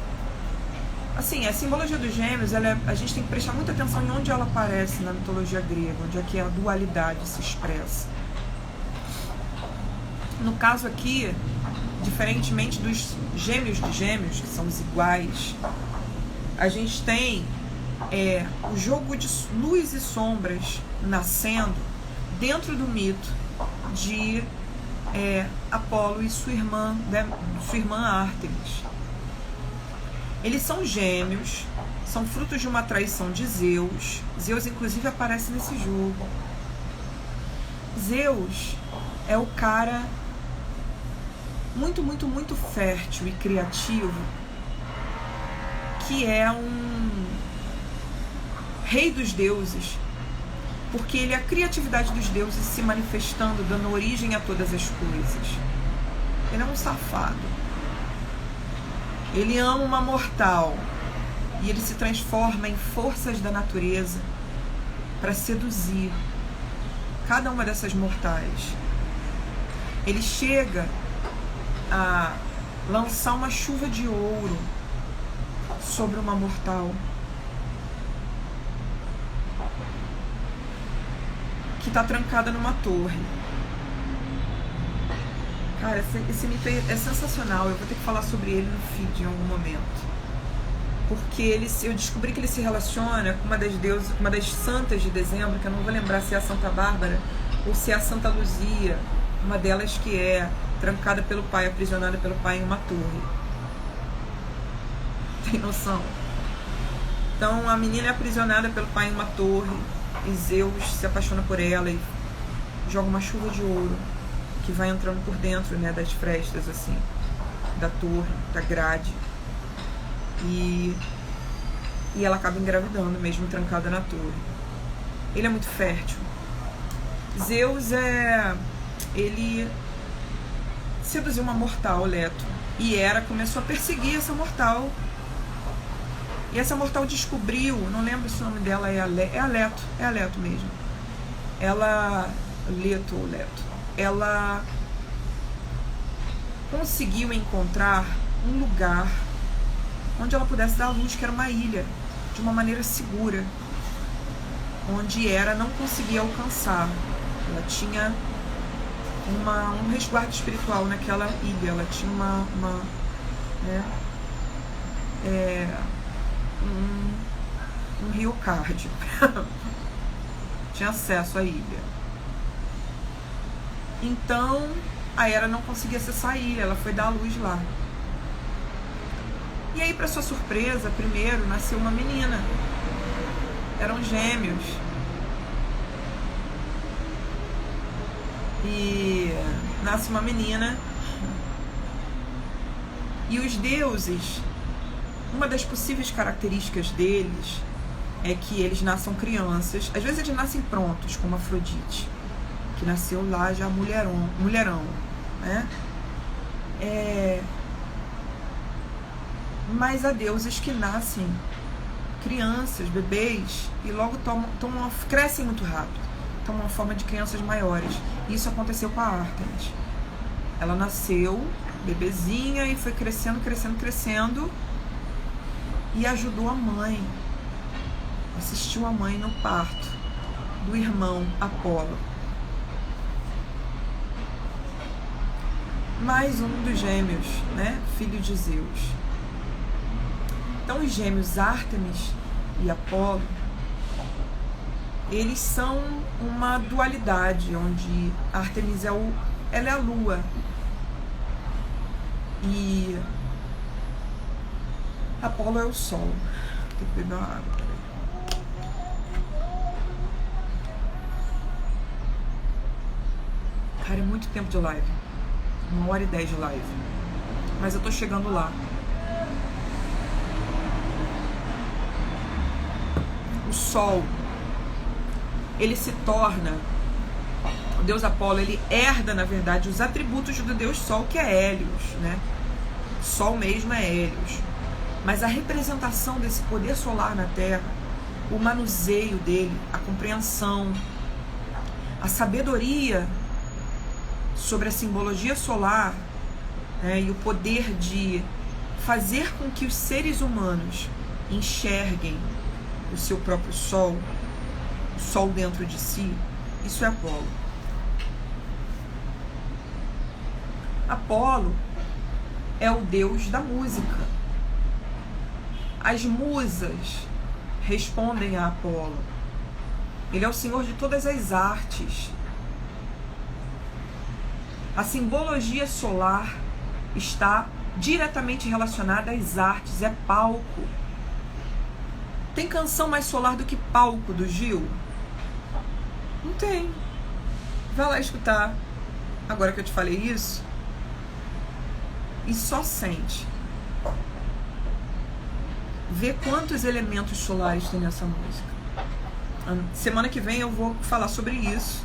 Assim, a simbologia dos Gêmeos, a gente tem que prestar muita atenção em onde ela aparece na mitologia grega, onde é que a dualidade se expressa. No caso aqui, diferentemente dos Gêmeos de Gêmeos, que são os iguais, a gente tem o jogo de luz e sombras nascendo dentro do mito de Apolo e sua irmã Ártemis. Eles são gêmeos, são frutos de uma traição de Zeus. Zeus, inclusive, aparece nesse jogo. Zeus é o cara muito, muito, muito fértil e criativo, que é um rei dos deuses, porque ele é a criatividade dos deuses se manifestando, dando origem a todas as coisas. Ele é um safado. Ele ama uma mortal e ele se transforma em forças da natureza para seduzir cada uma dessas mortais. Ele chega a lançar uma chuva de ouro sobre uma mortal que está trancada numa torre. Cara, esse mito é sensacional. Eu vou ter que falar sobre ele no feed em algum momento. Porque eu descobri que ele se relaciona com uma das deusas, uma das santas de dezembro, que eu não vou lembrar se é a Santa Bárbara ou se é a Santa Luzia, uma delas que é trancada pelo pai, aprisionada pelo pai em uma torre. Tem noção? Então a menina é aprisionada pelo pai em uma torre e Zeus se apaixona por ela e joga uma chuva de ouro que vai entrando por dentro, né, das frestas, assim, da torre, da grade. E ela acaba engravidando, mesmo trancada na torre. Ele é muito fértil. Zeus ele seduziu uma mortal, Leto, e Hera começou a perseguir essa mortal. E essa mortal descobriu, não lembro se o nome dela é a Leto mesmo. Leto. Ela conseguiu encontrar um lugar onde ela pudesse dar à luz, que era uma ilha, de uma maneira segura, onde Hera não conseguia alcançar. Ela tinha um resguardo espiritual naquela ilha. Ela tinha um riocárdio. Tinha acesso à ilha. Então a Hera não conseguia acessar a ilha, ela foi dar a luz lá. E aí, para sua surpresa, primeiro nasceu uma menina. Eram gêmeos. E nasce uma menina. E os deuses, uma das possíveis características deles é que eles nasçam crianças. Às vezes eles nascem prontos, como Afrodite, que nasceu lá já mulherão, né? Mas há deuses que nascem crianças, bebês, e logo crescem muito rápido, tomam a forma de crianças maiores. Isso aconteceu com a Ártemis. Ela nasceu bebezinha e foi crescendo e ajudou a mãe, assistiu a mãe no parto. do irmão Apolo. Mais um dos gêmeos, né? Filho de Zeus. Então, os gêmeos Ártemis e Apolo, eles são uma dualidade, onde Ártemis ela é a lua e Apolo é o sol. Tem que beber uma água, peraí. Cara, é muito tempo de live. 1h10 de live. Mas eu tô chegando lá. O sol, ele se torna, o deus Apolo, ele herda, na verdade, os atributos do deus Sol, que é Hélios, né? Sol mesmo é Hélios. Mas a representação desse poder solar na Terra, o manuseio dele, a compreensão, a sabedoria sobre a simbologia solar, né, e o poder de fazer com que os seres humanos enxerguem o seu próprio sol, o sol dentro de si, isso é Apolo. Apolo é o deus da música. As musas respondem a Apolo. Ele é o senhor de todas as artes. A simbologia solar está diretamente relacionada às artes, é palco. Tem canção mais solar do que Palco, do Gil? Não tem. Vai lá escutar, agora que eu te falei isso, e só sente. Vê quantos elementos solares tem nessa música. Semana que vem eu vou falar sobre isso.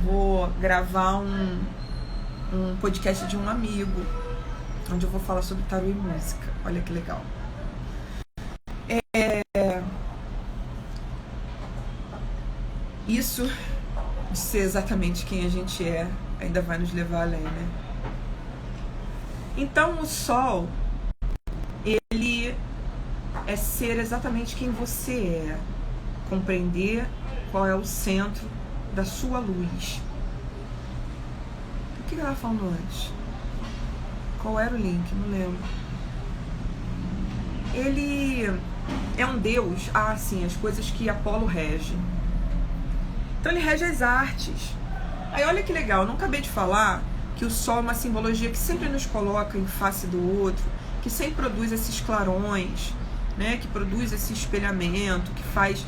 Vou gravar um podcast de um amigo, onde eu vou falar sobre tarô e música. Olha que legal. Isso de ser exatamente quem a gente é ainda vai nos levar além, né? Então o sol, ele é ser exatamente quem você é, compreender qual é o centro da sua luz. O que eu estava falando antes? Qual era o link? Não lembro. Ele é um deus, sim, as coisas que Apolo rege. Então ele rege as artes. Aí olha que legal, eu não acabei de falar que o sol é uma simbologia que sempre nos coloca em face do outro, que sempre produz esses clarões, né? Que produz esse espelhamento, que faz...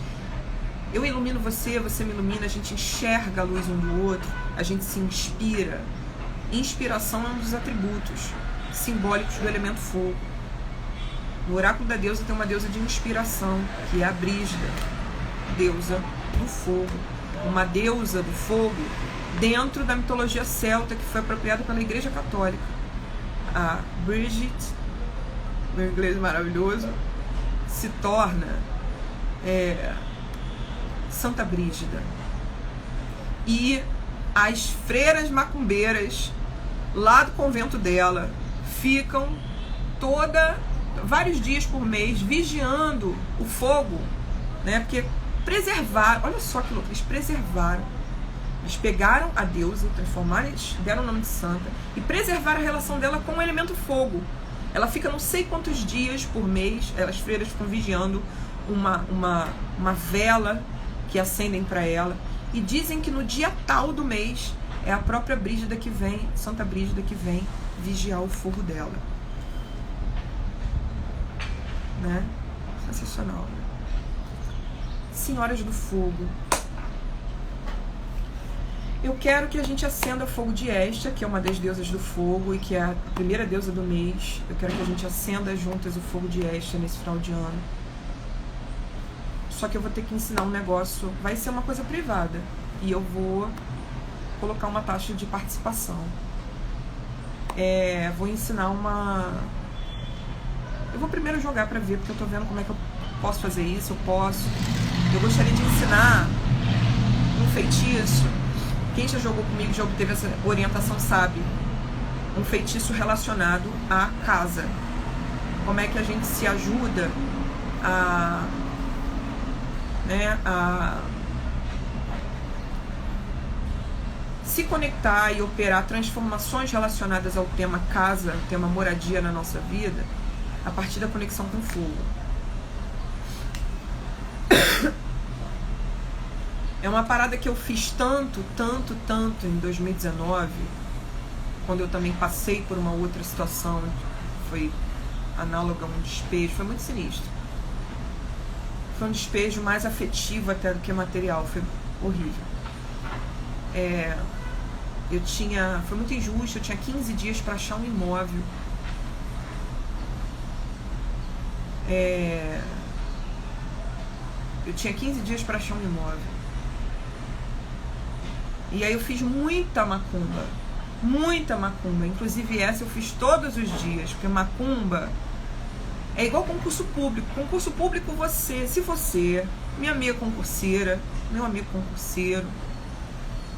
Eu ilumino você, você me ilumina, a gente enxerga a luz um do outro, a gente se inspira. Inspiração é um dos atributos simbólicos do elemento fogo. No oráculo da deusa tem uma deusa de inspiração, que é a Brígida, deusa do fogo. Uma deusa do fogo dentro da mitologia celta, que foi apropriada pela Igreja Católica. A Bridget, meu inglês maravilhoso, se torna Santa Brígida. E as freiras macumbeiras lá do convento dela ficam vários dias por mês vigiando o fogo, né? Porque preservaram, olha só que louco, eles preservaram. Eles pegaram a deusa, transformaram, deram o nome de santa e preservaram a relação dela com o elemento fogo. Ela fica não sei quantos dias por mês, as freiras ficam vigiando uma vela que acendem para ela, e dizem que no dia tal do mês é a própria Brígida que vem, Santa Brígida, que vem vigiar o fogo dela, né? Sensacional, né? Senhoras do fogo, eu quero que a gente acenda o fogo de Hestia, que é uma das deusas do fogo e que é a primeira deusa do mês. Eu quero que a gente acenda juntas o fogo de Hestia nesse final de ano. Só que eu vou ter que ensinar um negócio, vai ser uma coisa privada, e eu vou colocar uma taxa de participação. Vou ensinar eu vou primeiro jogar pra ver, porque eu tô vendo como é que eu posso fazer isso. Eu gostaria de ensinar um feitiço. Quem já jogou comigo, já obteve essa orientação, sabe? Um feitiço relacionado à casa. Como é que a gente se ajuda a se conectar e operar transformações relacionadas ao tema casa, tema moradia na nossa vida, a partir da conexão com o fogo. É uma parada que eu fiz tanto em 2019, quando eu também passei por uma outra situação, foi análoga a um despejo, foi muito sinistro. Foi um despejo mais afetivo até do que material, foi horrível. Foi muito injusto, eu tinha 15 dias para achar um imóvel. Eu tinha 15 dias para achar um imóvel. E aí eu fiz muita macumba. Inclusive essa eu fiz todos os dias, porque macumba é igual concurso público. Concurso público, se você, minha amiga concurseira, meu amigo concurseiro,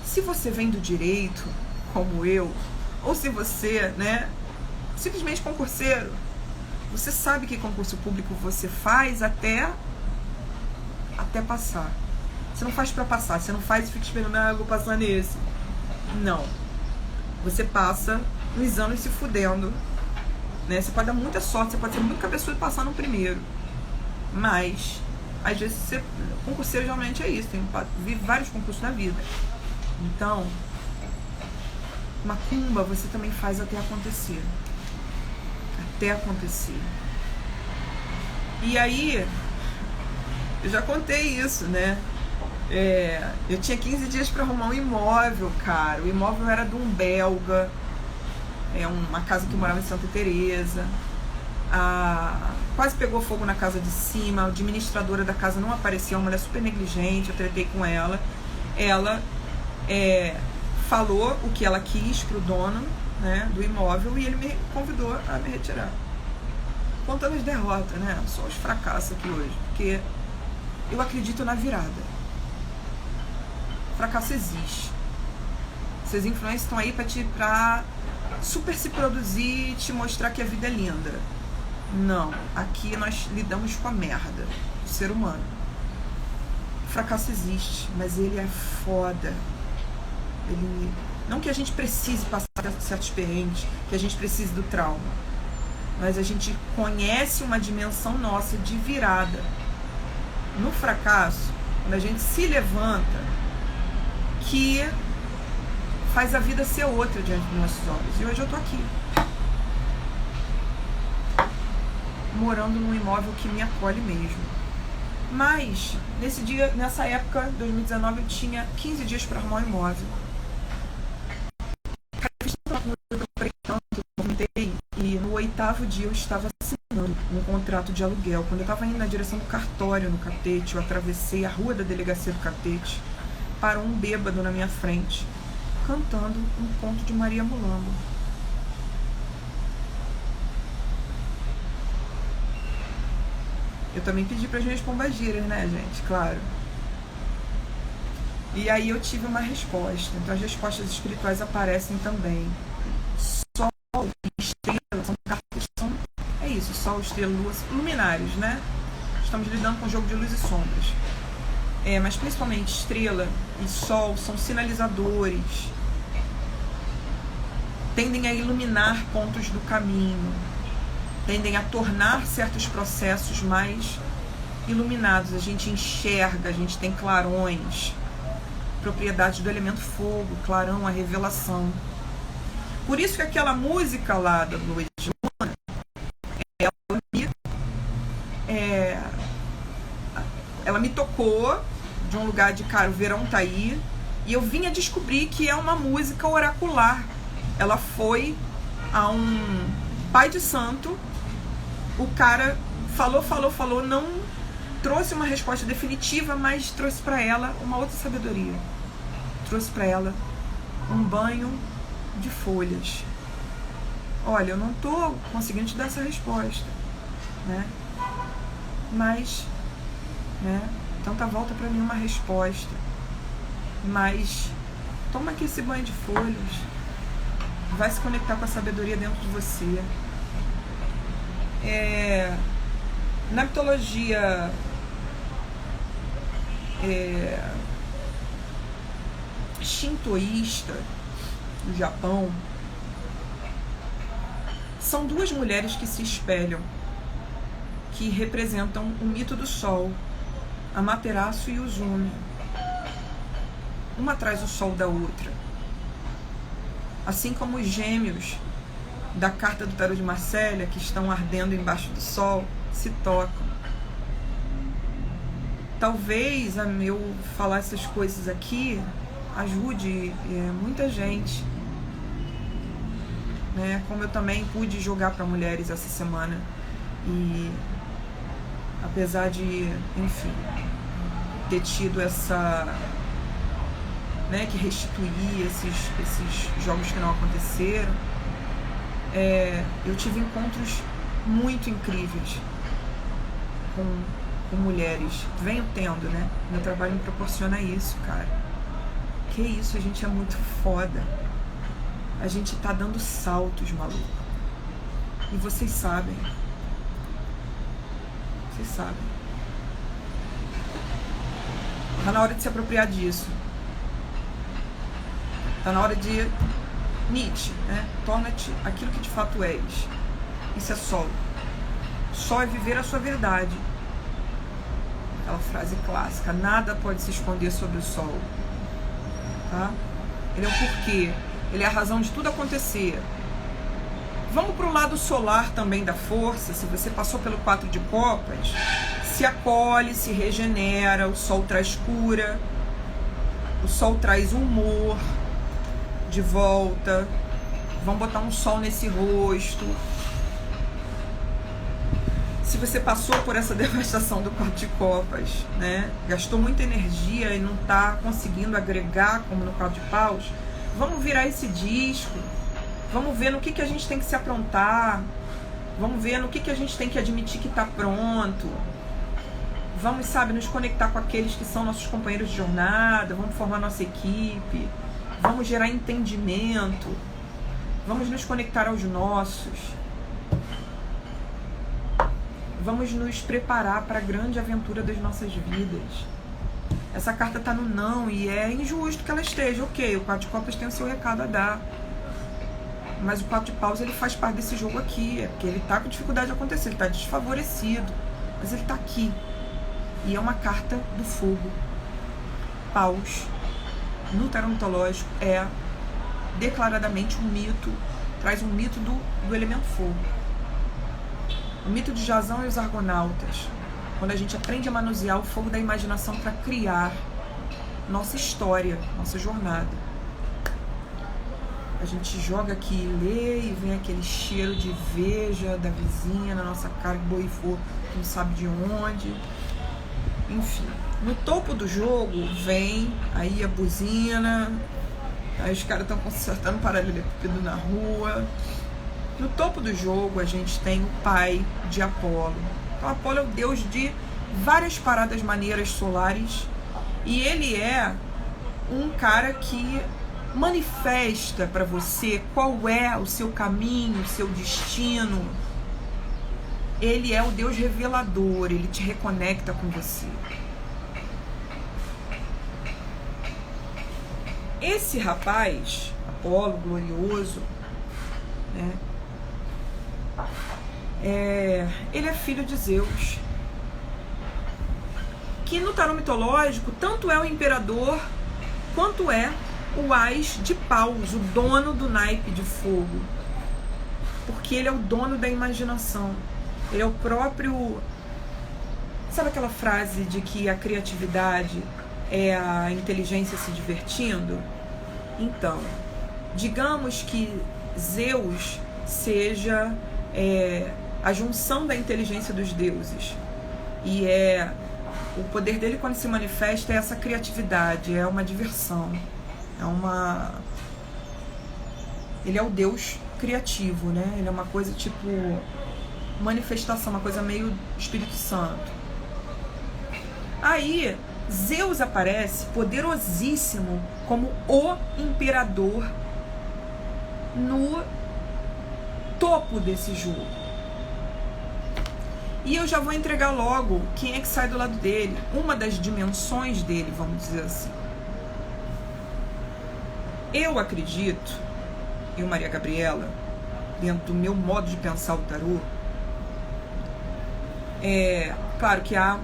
se você vem do direito, como eu, ou se você, simplesmente concurseiro, você sabe que concurso público você faz até passar. Você não faz pra passar, você não faz e fica esperando, eu vou passar nesse. Não. Você passa uns anos se fudendo, Você pode dar muita sorte, você pode ser muito cabeçudo e passar no primeiro. Mas, às vezes, concurseiro geralmente é isso, vive vários concursos na vida. Então, macumba você também faz até acontecer. E aí, eu já contei isso, eu tinha 15 dias para arrumar um imóvel, cara. O imóvel era de um belga, uma casa que morava em Santa Teresa. Quase pegou fogo na casa de cima. A administradora da casa não apareceu, uma mulher super negligente. Eu tretei com ela. Ela falou o que ela quis pro dono, do imóvel, e ele me convidou a me retirar. Contando as derrotas, só os fracassos aqui hoje, porque eu acredito na virada. Fracasso existe. Essas influências estão aí pra super se produzir e te mostrar que a vida é linda. Não, aqui nós lidamos com a merda do ser humano. O fracasso existe, mas ele é foda. Não que a gente precise passar certos perrengues, que a gente precise do trauma, mas a gente conhece uma dimensão nossa de virada. No fracasso, quando a gente se levanta, que faz a vida ser outra diante dos nossos olhos. E hoje eu tô aqui, morando num imóvel que me acolhe mesmo. Mas, nessa época, 2019, eu tinha 15 dias para arrumar um imóvel. E no 8º dia eu estava assinando um contrato de aluguel. Quando eu estava indo na direção do cartório no Catete, eu atravessei a rua da delegacia do Catete, parou um bêbado na minha frente, cantando um conto de Maria Mulambo. Eu também pedi para as minhas pombagiras, gente? Claro. E aí eu tive uma resposta. Então as respostas espirituais aparecem também. Sol e estrela são cartas que são... É isso, Sol, estrela, lua, luminares, Estamos lidando com o jogo de luz e sombras. Mas principalmente estrela e sol são sinalizadores. Tendem a iluminar pontos do caminho. Tendem a tornar certos processos mais iluminados. A gente enxerga, a gente tem clarões. Propriedade do elemento fogo, clarão, a revelação. Por isso que aquela música lá da Noite de Luna, ela me tocou de um lugar de, cara, o verão tá aí, e eu vim a descobrir que é uma música oracular. Ela foi a um pai de santo, o cara falou, não trouxe uma resposta definitiva, mas trouxe para ela uma outra sabedoria. Trouxe para ela um banho de folhas. Olha, eu não tô conseguindo te dar essa resposta, mas, tanta volta para mim uma resposta. Mas toma aqui esse banho de folhas, vai se conectar com a sabedoria dentro de você. Na mitologia shintoísta do Japão, são duas mulheres que se espelham, que representam o mito do sol, Amaterasu e Uzumi. Uma traz o sol da outra. Assim como os gêmeos da carta do tarô de Marcélia, que estão ardendo embaixo do sol, se tocam. Talvez a meu falar essas coisas aqui ajude muita gente, né? Como eu também pude jogar para mulheres essa semana, e apesar de, enfim, ter tido essa, né, que restituir esses jogos que não aconteceram, eu tive encontros muito incríveis com mulheres. Venho tendo, né? Meu trabalho me proporciona isso, cara. Que isso, a gente é muito foda. A gente tá dando saltos, maluco. E vocês sabem. Vocês sabem. Tá na hora de se apropriar disso. Tá na hora de Nietzsche, né? Torna-te aquilo que de fato és. Isso é sol. Só é viver a sua verdade. Aquela frase clássica. Nada pode se esconder sobre o sol. Tá? Ele é o porquê. Ele é a razão de tudo acontecer. Vamos para o lado solar também da força. Se você passou pelo 4 de copas, se acolhe, se regenera. O sol traz cura. O sol traz humor de volta. Vamos botar um sol nesse rosto. Se você passou por essa devastação do 4 de copas, né? Gastou muita energia e não está conseguindo agregar como no 4 de paus, vamos virar esse disco. Vamos ver no que a gente tem que se aprontar. Vamos ver no que a gente tem que admitir que está pronto. Vamos, sabe, nos conectar com aqueles que são nossos companheiros de jornada. Vamos formar nossa equipe. Vamos gerar entendimento. Vamos nos conectar aos nossos. Vamos nos preparar para a grande aventura das nossas vidas. Essa carta está no não e é injusto que ela esteja. Ok, o 4 de copas tem o seu recado a dar. Mas o 4 de paus, ele faz parte desse jogo aqui. É porque ele está com dificuldade de acontecer, ele está desfavorecido. Mas ele está aqui. E é uma carta do fogo. Paus, no tarô mitológico, é declaradamente um mito. Traz um mito do elemento fogo. O mito de Jasão e os Argonautas, quando a gente aprende a manusear o fogo da imaginação para criar nossa história, nossa jornada. A gente joga aqui e lê e vem aquele cheiro de veja da vizinha na nossa cara que boifou, não sabe de onde. Enfim, no topo do jogo vem aí a buzina, aí os caras estão consertando paralelepípedo na rua. No topo do jogo a gente tem o pai de Apolo. Então Apolo é o deus de várias paradas maneiras solares e ele é um cara que manifesta para você qual é o seu caminho, o seu destino. Ele é o deus revelador, ele te reconecta com você. Esse rapaz, Apolo, glorioso, né? Ele é filho de Zeus, que no tarô mitológico tanto é o imperador quanto é o As de Paus, o dono do naipe de fogo, porque ele é o dono da imaginação, ele é o próprio. Sabe aquela frase de que a criatividade é a inteligência se divertindo? Então, digamos que Zeus seja a junção da inteligência dos deuses, e o poder dele quando se manifesta é essa criatividade, é uma diversão, ele é o deus criativo, né? Ele é uma coisa tipo manifestação, uma coisa meio Espírito Santo. Aí Zeus aparece poderosíssimo como o imperador no topo desse jogo. E eu já vou entregar logo quem é que sai do lado dele, uma das dimensões dele, vamos dizer assim. Eu acredito, eu, Maria Gabriela, dentro do meu modo de pensar o tarô, claro que há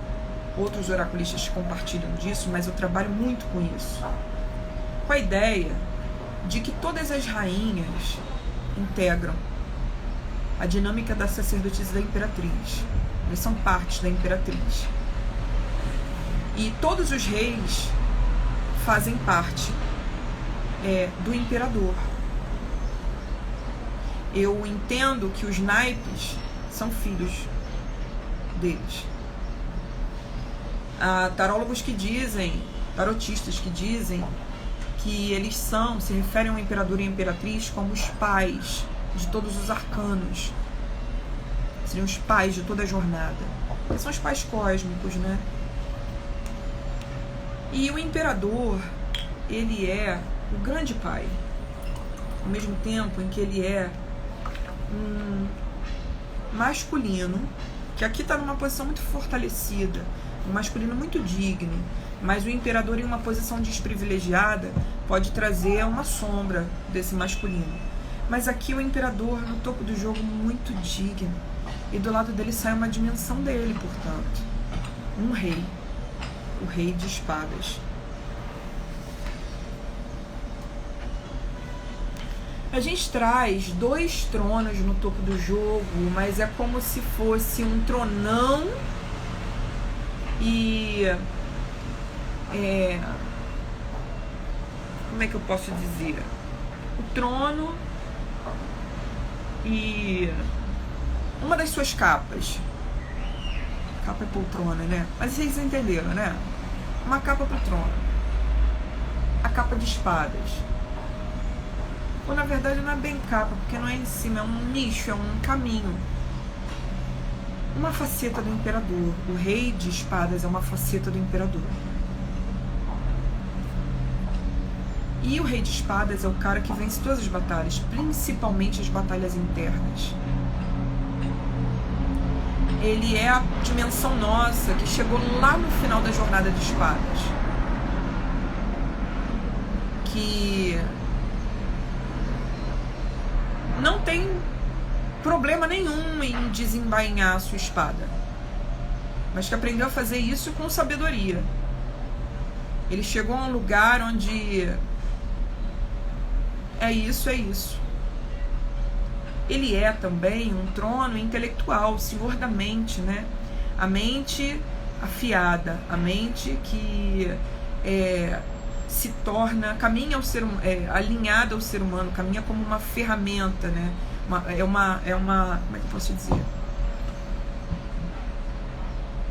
outros oraculistas que compartilham disso, mas eu trabalho muito com isso, com a ideia de que todas as rainhas integram a dinâmica da sacerdotisa da imperatriz. Eles são partes da imperatriz. E todos os reis fazem parte do imperador. Eu entendo que os naipes são filhos deles. Há tarólogos que dizem, tarotistas que dizem que eles se referem ao imperador e à imperatriz como os pais de todos os arcanos. Seriam os pais de toda a jornada. Eles são os pais cósmicos, né? E o imperador, ele é o grande pai, ao mesmo tempo em que ele é um masculino, que aqui está numa posição muito fortalecida, um masculino muito digno, mas o imperador em uma posição desprivilegiada pode trazer uma sombra desse masculino. Mas aqui o imperador no topo do jogo muito digno, e do lado dele sai uma dimensão dele, portanto, um rei, o rei de espadas. A gente traz 2 tronos no topo do jogo, mas é como se fosse um tronão e como é que eu posso dizer? O trono e uma das suas capas. Capa é poltrona, né? Mas vocês entenderam, né? Uma capa pro trono. A capa de espadas. Ou na verdade não é bem capa, porque não é em cima, é um nicho, é um caminho. Uma faceta do imperador. O rei de espadas é uma faceta do imperador. E o rei de espadas é o cara que vence todas as batalhas, principalmente as batalhas internas. Ele é a dimensão nossa que chegou lá no final da jornada de espadas. Que não tem problema nenhum em desembainhar a sua espada, mas que aprendeu a fazer isso com sabedoria. Ele chegou a um lugar onde é isso. Ele é também um trono intelectual, senhor da mente, né? A mente afiada, a mente que se torna, caminha ao ser alinhada ao ser humano, caminha como uma ferramenta, né? É uma, como é que eu posso dizer?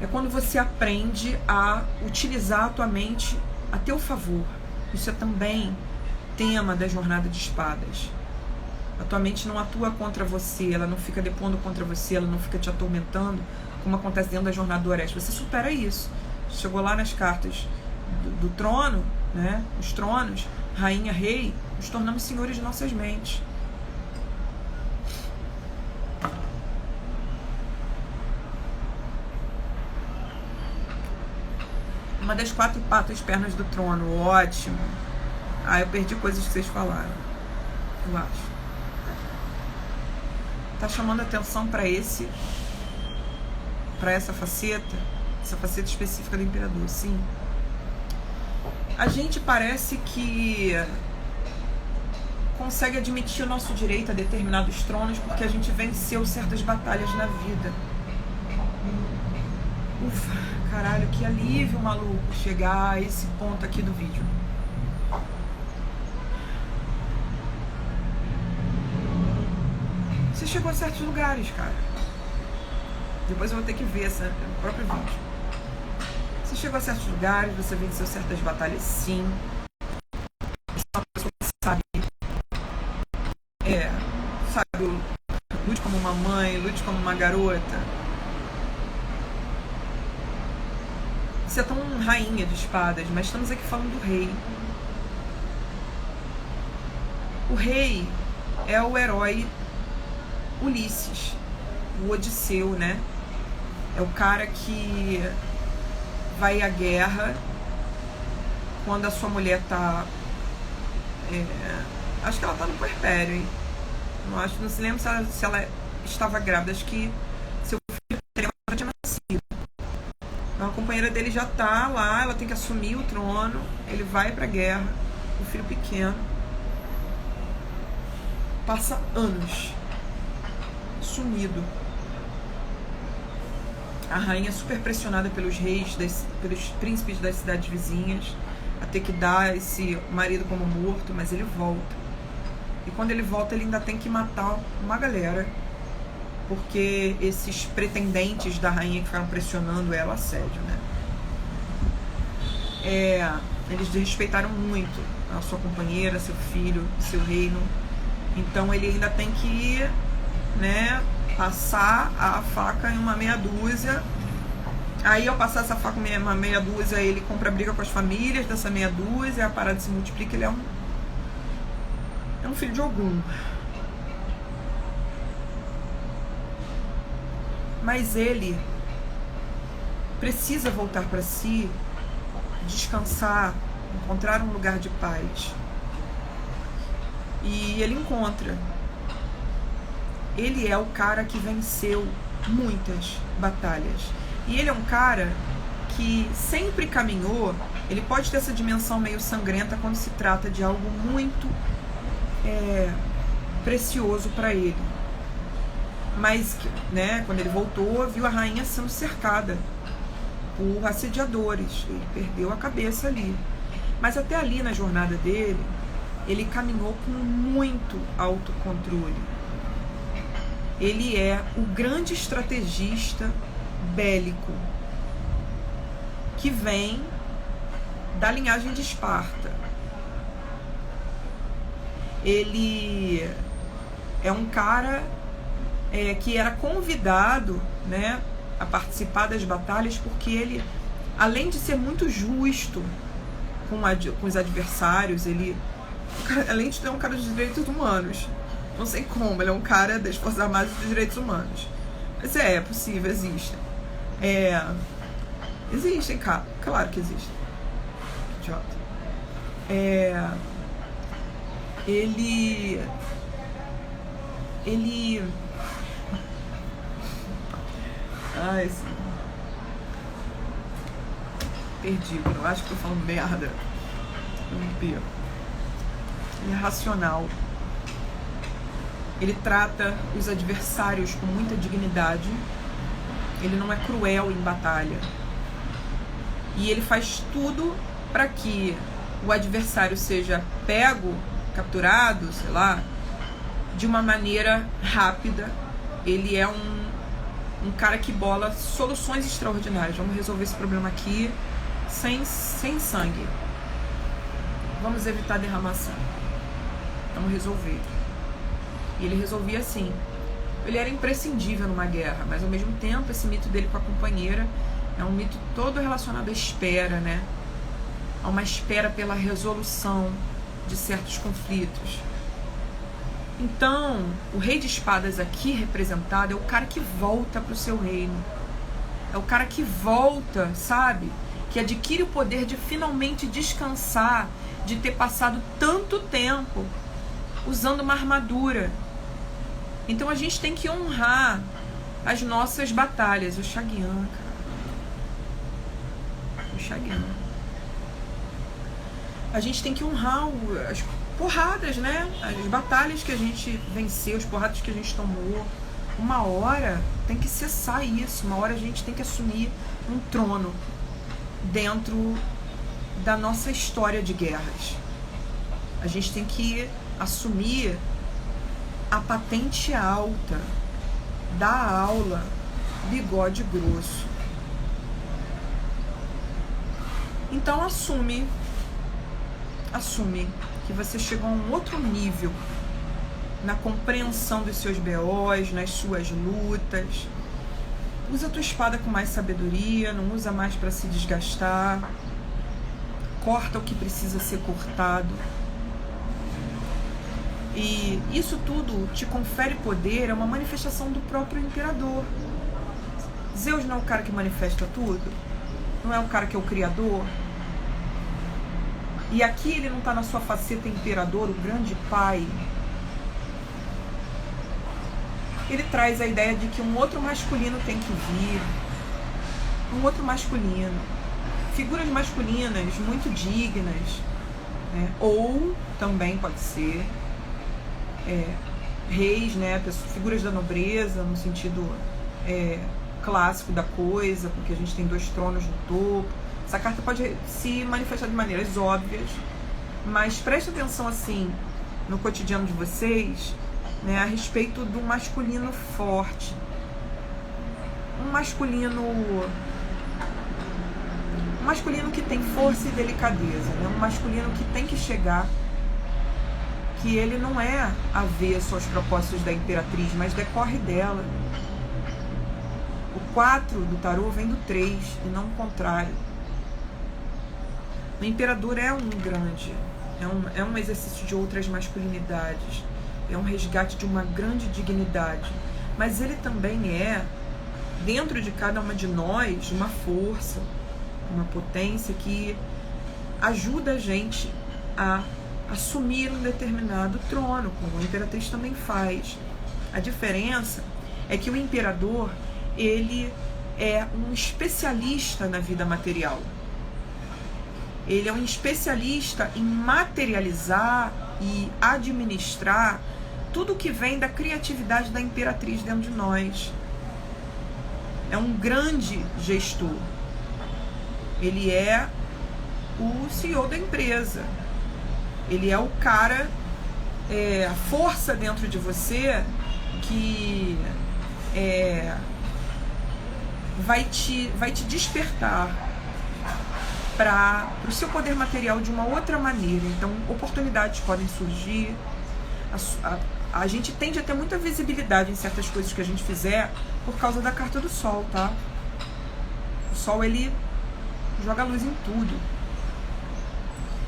É quando você aprende a utilizar a tua mente a teu favor. Isso é também tema da jornada de espadas. A tua mente não atua contra você, ela não fica depondo contra você, ela não fica te atormentando, como acontece dentro da jornada do Orestes. Você supera isso. Chegou lá nas cartas do trono, né? Os tronos, rainha, rei, nos tornamos senhores de nossas mentes. Uma das 4 patas pernas do trono, ótimo. Eu perdi coisas que vocês falaram, eu acho. Tá chamando atenção para essa faceta específica do imperador, sim. A gente parece que consegue admitir o nosso direito a determinados tronos porque a gente venceu certas batalhas na vida. Ufa, caralho, que alívio, maluco, chegar a esse ponto aqui do vídeo. Você chegou a certos lugares, cara. Depois eu vou ter que ver no próprio vídeo. Você chegou a certos lugares, você venceu certas batalhas, sim. Você é uma pessoa que sabe, lute como uma mãe, lute como uma garota. Você é tão rainha de espadas, mas estamos aqui falando do rei. O rei é o herói Ulisses, o Odisseu, né? É o cara que vai à guerra quando a sua mulher tá Acho que ela tá no puerpério, hein? Não se lembra se ela estava grávida. Acho que seu filho já tinha nascido. Então a companheira dele já tá lá, ela tem que assumir o trono. Ele vai pra guerra, o filho pequeno. Passa anos sumido. A rainha super pressionada pelos reis, pelos príncipes das cidades vizinhas, a ter que dar esse marido como morto, mas ele volta. E quando ele volta, ele ainda tem que matar uma galera, porque esses pretendentes da rainha que ficaram pressionando ela, assédio, né? Eles desrespeitaram muito a sua companheira, seu filho, seu reino. Então ele ainda tem que, né, passar a faca em uma meia dúzia. Aí ao passar essa faca em uma meia dúzia, ele compra briga com as famílias dessa meia dúzia, a parada se multiplica, ele é um filho de Ogum. Mas ele precisa voltar para si, descansar, encontrar um lugar de paz. E ele encontra. Ele é o cara que venceu muitas batalhas. E ele é um cara que sempre caminhou. Ele pode ter essa dimensão meio sangrenta quando se trata de algo muito precioso para ele. Mas, né, quando ele voltou, viu a rainha sendo cercada por assediadores. Ele perdeu a cabeça ali. Mas até ali na jornada dele, ele caminhou com muito autocontrole. Ele é o grande estrategista bélico que vem da linhagem de Esparta. Ele é um cara que era convidado, né, a participar das batalhas, porque ele, além de ser muito justo com os adversários, ele, além de ser um cara dos direitos humanos, não sei como, ele é um cara das Forças Armadas dos Direitos Humanos. Mas é possível, existem. Existem, claro que existem. Idiota. Ele ai, sim. Perdi, eu acho que tô falando merda. Não perco. Ele é racional. Ele trata os adversários com muita dignidade. Ele não é cruel em batalha. E ele faz tudo para que o adversário seja pego, capturado, sei lá, de uma maneira rápida. Ele é um cara que bola soluções extraordinárias. Vamos resolver esse problema aqui sem sangue. Vamos evitar derramar sangue. Vamos resolver. E ele resolvia assim. Ele era imprescindível numa guerra, mas ao mesmo tempo esse mito dele com a companheira é um mito todo relacionado à espera, né? A uma espera pela resolução de certos conflitos. Então, o rei de espadas aqui representado é o cara que volta para o seu reino. É o cara que volta, sabe? Que adquire o poder de finalmente descansar, de ter passado tanto tempo usando uma armadura. Então a gente tem que honrar as nossas batalhas. O Shagyan, cara. O Shagyan. A gente tem que honrar as porradas, né? As batalhas que a gente venceu, as porradas que a gente tomou. Uma hora tem que cessar isso. Uma hora a gente tem que assumir um trono dentro da nossa história de guerras. A gente tem que assumir a patente alta, dar aula, bigode grosso. Então assume que você chegou a um outro nível na compreensão dos seus BOs, nas suas lutas. Usa a tua espada com mais sabedoria, não usa mais para se desgastar. Corta o que precisa ser cortado. E isso tudo te confere poder, é uma manifestação do próprio imperador. Zeus não é o cara que manifesta tudo? Não é o cara que é o criador? E aqui ele não está na sua faceta imperador, o grande pai. Ele traz a ideia de que um outro masculino tem que vir. Um outro masculino. Figuras masculinas muito dignas. Né? Ou também pode ser reis, né? Figuras da nobreza, no sentido clássico da coisa, porque a gente tem 2 tronos no topo. Essa carta pode se manifestar de maneiras óbvias, mas preste atenção assim no cotidiano de vocês, né, a respeito do masculino forte, um masculino que tem força e delicadeza, né, um masculino que tem que chegar, que ele não é avesso aos propósitos da imperatriz, mas decorre dela. O 4 do tarô vem do 3 e não o contrário. O imperador é um grande, é um exercício de outras masculinidades, é um resgate de uma grande dignidade, mas ele também é, dentro de cada uma de nós, uma força, uma potência que ajuda a gente a assumir um determinado trono, como a imperatriz também faz. A diferença é que o imperador, ele é um especialista na vida material. Ele é um especialista em materializar e administrar tudo que vem da criatividade da imperatriz dentro de nós. É um grande gestor. Ele é o CEO da empresa. Ele é o cara, a força dentro de você que vai te despertar para o seu poder material de uma outra maneira. Então, oportunidades podem surgir. A gente tende a ter muita visibilidade em certas coisas que a gente fizer por causa da carta do Sol, tá? O Sol, ele joga luz em tudo.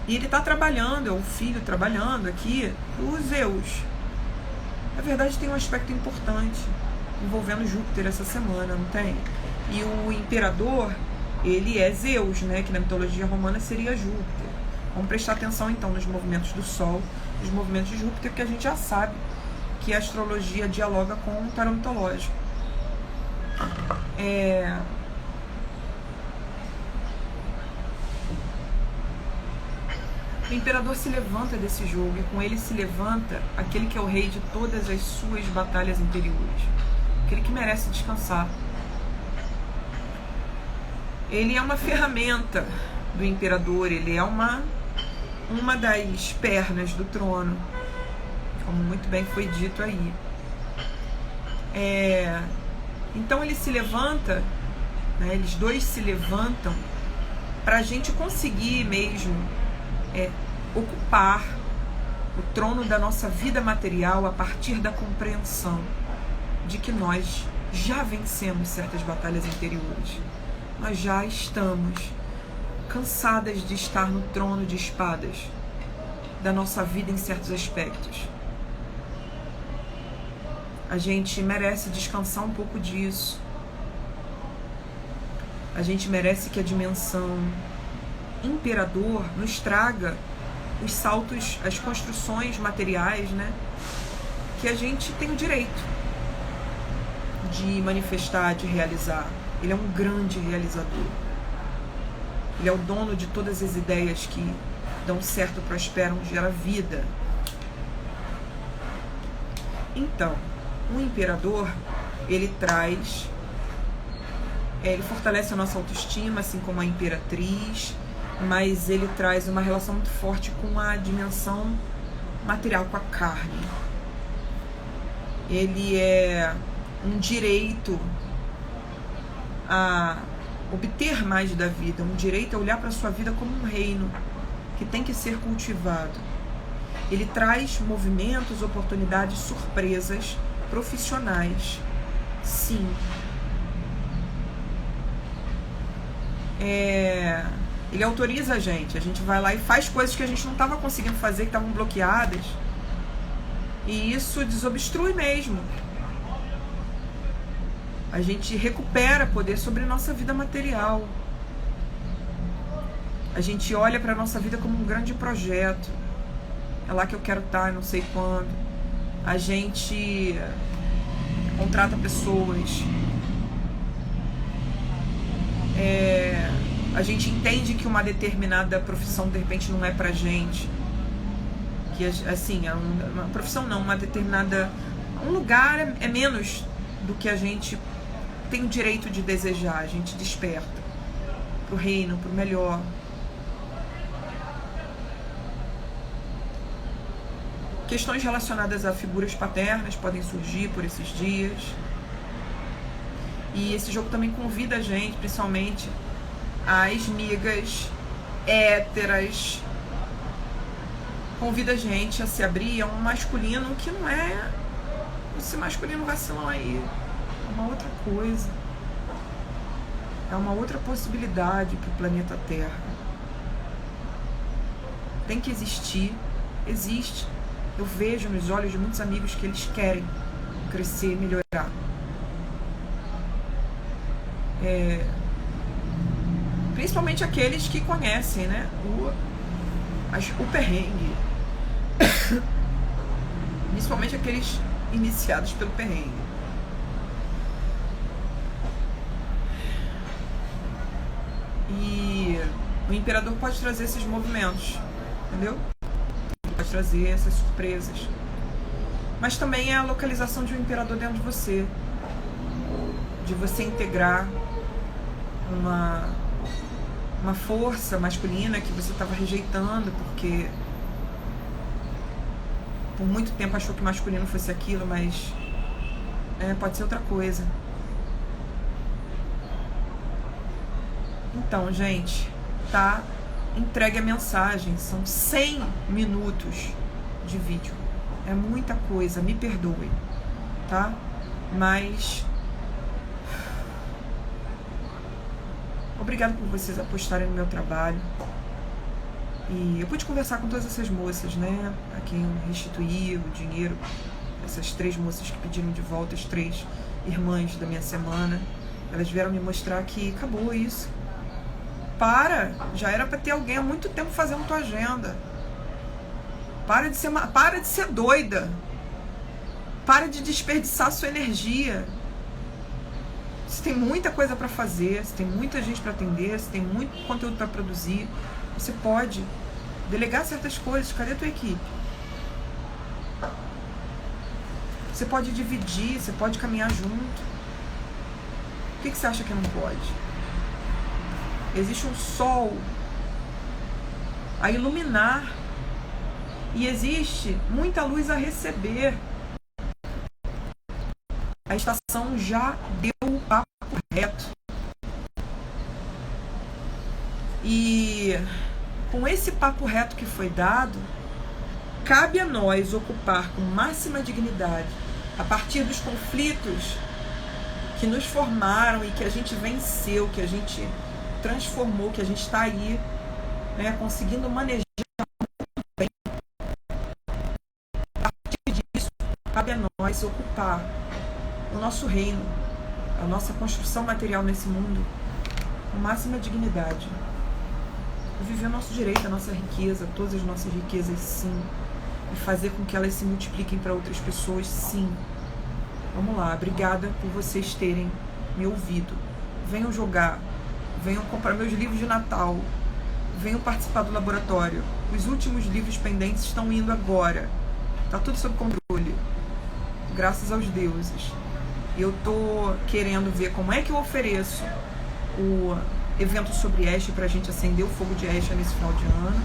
E ele está trabalhando, é o filho trabalhando aqui, o Zeus. Na verdade, tem um aspecto importante envolvendo Júpiter essa semana, não tem? E o imperador, ele é Zeus, né? Que na mitologia romana seria Júpiter. Vamos prestar atenção então nos movimentos do Sol, nos movimentos de Júpiter, que a gente já sabe que a astrologia dialoga com o tarô mitológico. O imperador se levanta desse jogo e com ele se levanta aquele que é o rei de todas as suas batalhas interiores, aquele que merece descansar. Ele é uma ferramenta do imperador, ele é uma das pernas do trono, como muito bem foi dito aí. Então ele se levanta, né, eles dois se levantam para a gente conseguir mesmo ocupar o trono da nossa vida material a partir da compreensão de que nós já vencemos certas batalhas interiores. Nós já estamos cansadas de estar no trono de espadas da nossa vida em certos aspectos. A gente merece descansar um pouco disso. A gente merece que a dimensão imperador nos traga os saltos, as construções materiais, né, que a gente tem o direito de manifestar, de realizar. Ele é um grande realizador. Ele é o dono de todas as ideias que dão certo, prosperam, geram vida. Então, o imperador, ele traz, ele fortalece a nossa autoestima, assim como a imperatriz, mas ele traz uma relação muito forte com a dimensão material, com a carne. Ele é um direito a obter mais da vida, um direito a olhar para a sua vida como um reino que tem que ser cultivado. Ele traz movimentos, oportunidades, surpresas profissionais. Sim. Ele autoriza a gente vai lá e faz coisas que a gente não estava conseguindo fazer, que estavam bloqueadas, e isso desobstrui mesmo. A gente recupera poder sobre nossa vida material. A A gente olha para a nossa vida como um grande projeto. É lá que eu quero estar, não sei quando. A gente contrata pessoas. A gente entende que uma determinada profissão de repente não é pra gente. Que assim, uma profissão não, uma determinada... Um lugar é menos do que a gente tem o direito de desejar. A gente desperta pro reino, pro melhor. Questões relacionadas a figuras paternas podem surgir por esses dias. E esse jogo também convida a gente, principalmente as migas héteras, convida a gente a se abrir a um masculino que não é esse masculino vacilão aí. É uma outra coisa. É uma outra possibilidade para o planeta Terra. Tem que existir. Existe. Eu vejo nos olhos de muitos amigos que eles querem crescer, melhorar. Principalmente aqueles que conhecem, né, o perrengue. Principalmente aqueles iniciados pelo perrengue. E o imperador pode trazer esses movimentos, entendeu? Pode trazer essas surpresas. Mas também é a localização de um imperador dentro de você. De você integrar uma força masculina que você estava rejeitando porque por muito tempo achou que masculino fosse aquilo, mas pode ser outra coisa. Então, gente, tá? Entregue a mensagem. São 100 minutos de vídeo. É muita coisa, me perdoe, tá? Mas obrigado por vocês apostarem no meu trabalho. E eu pude conversar com todas essas moças, né? A quem eu restituí o dinheiro. Essas 3 moças que pediram de volta, as 3 irmãs da minha semana. Elas vieram me mostrar que acabou isso. Já era pra ter alguém há muito tempo fazendo tua agenda. Para de ser doida. Para de desperdiçar sua energia. Você tem muita coisa para fazer, você tem muita gente para atender, você tem muito conteúdo para produzir. Você pode delegar certas coisas. Cadê a tua equipe? Você pode dividir, você pode caminhar junto. Por que você acha que não pode? Existe um sol a iluminar e existe muita luz a receber. A estação já deu o papo reto. E com esse papo reto que foi dado, cabe a nós ocupar com máxima dignidade, a partir dos conflitos que nos formaram e que a gente venceu, que a gente transformou, que a gente está aí, né, conseguindo manejar bem. A partir disso, cabe a nós ocupar o nosso reino, a nossa construção material nesse mundo, com máxima dignidade. Viver o nosso direito, a nossa riqueza, todas as nossas riquezas, sim. E fazer com que elas se multipliquem para outras pessoas, sim. Vamos lá, obrigada por vocês terem me ouvido. Venham jogar, venham comprar meus livros de Natal, venham participar do laboratório. Os últimos livros pendentes estão indo agora. Tá tudo sob controle, graças aos deuses. Eu tô querendo ver como é que eu ofereço o evento sobre Esche pra gente acender o fogo de Esche nesse final de ano.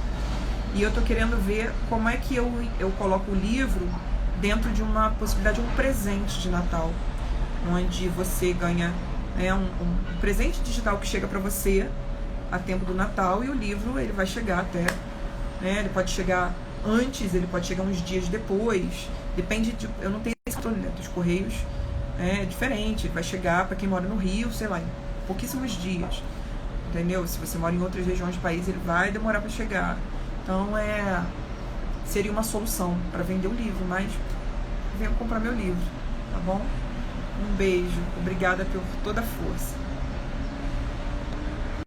E eu tô querendo ver como é que eu coloco o livro dentro de uma possibilidade de um presente de Natal, onde você ganha, né, um presente digital que chega para você a tempo do Natal, e o livro ele vai chegar até, né, ele pode chegar antes, ele pode chegar uns dias depois, depende de, eu não tenho esse controle, né, dos Correios, é diferente, ele vai chegar para quem mora no Rio, sei lá, em pouquíssimos dias, entendeu? Se você mora em outras regiões do país, ele vai demorar para chegar. Então seria uma solução para vender o livro, mas venham comprar meu livro, tá bom? Um beijo, obrigada por toda a força.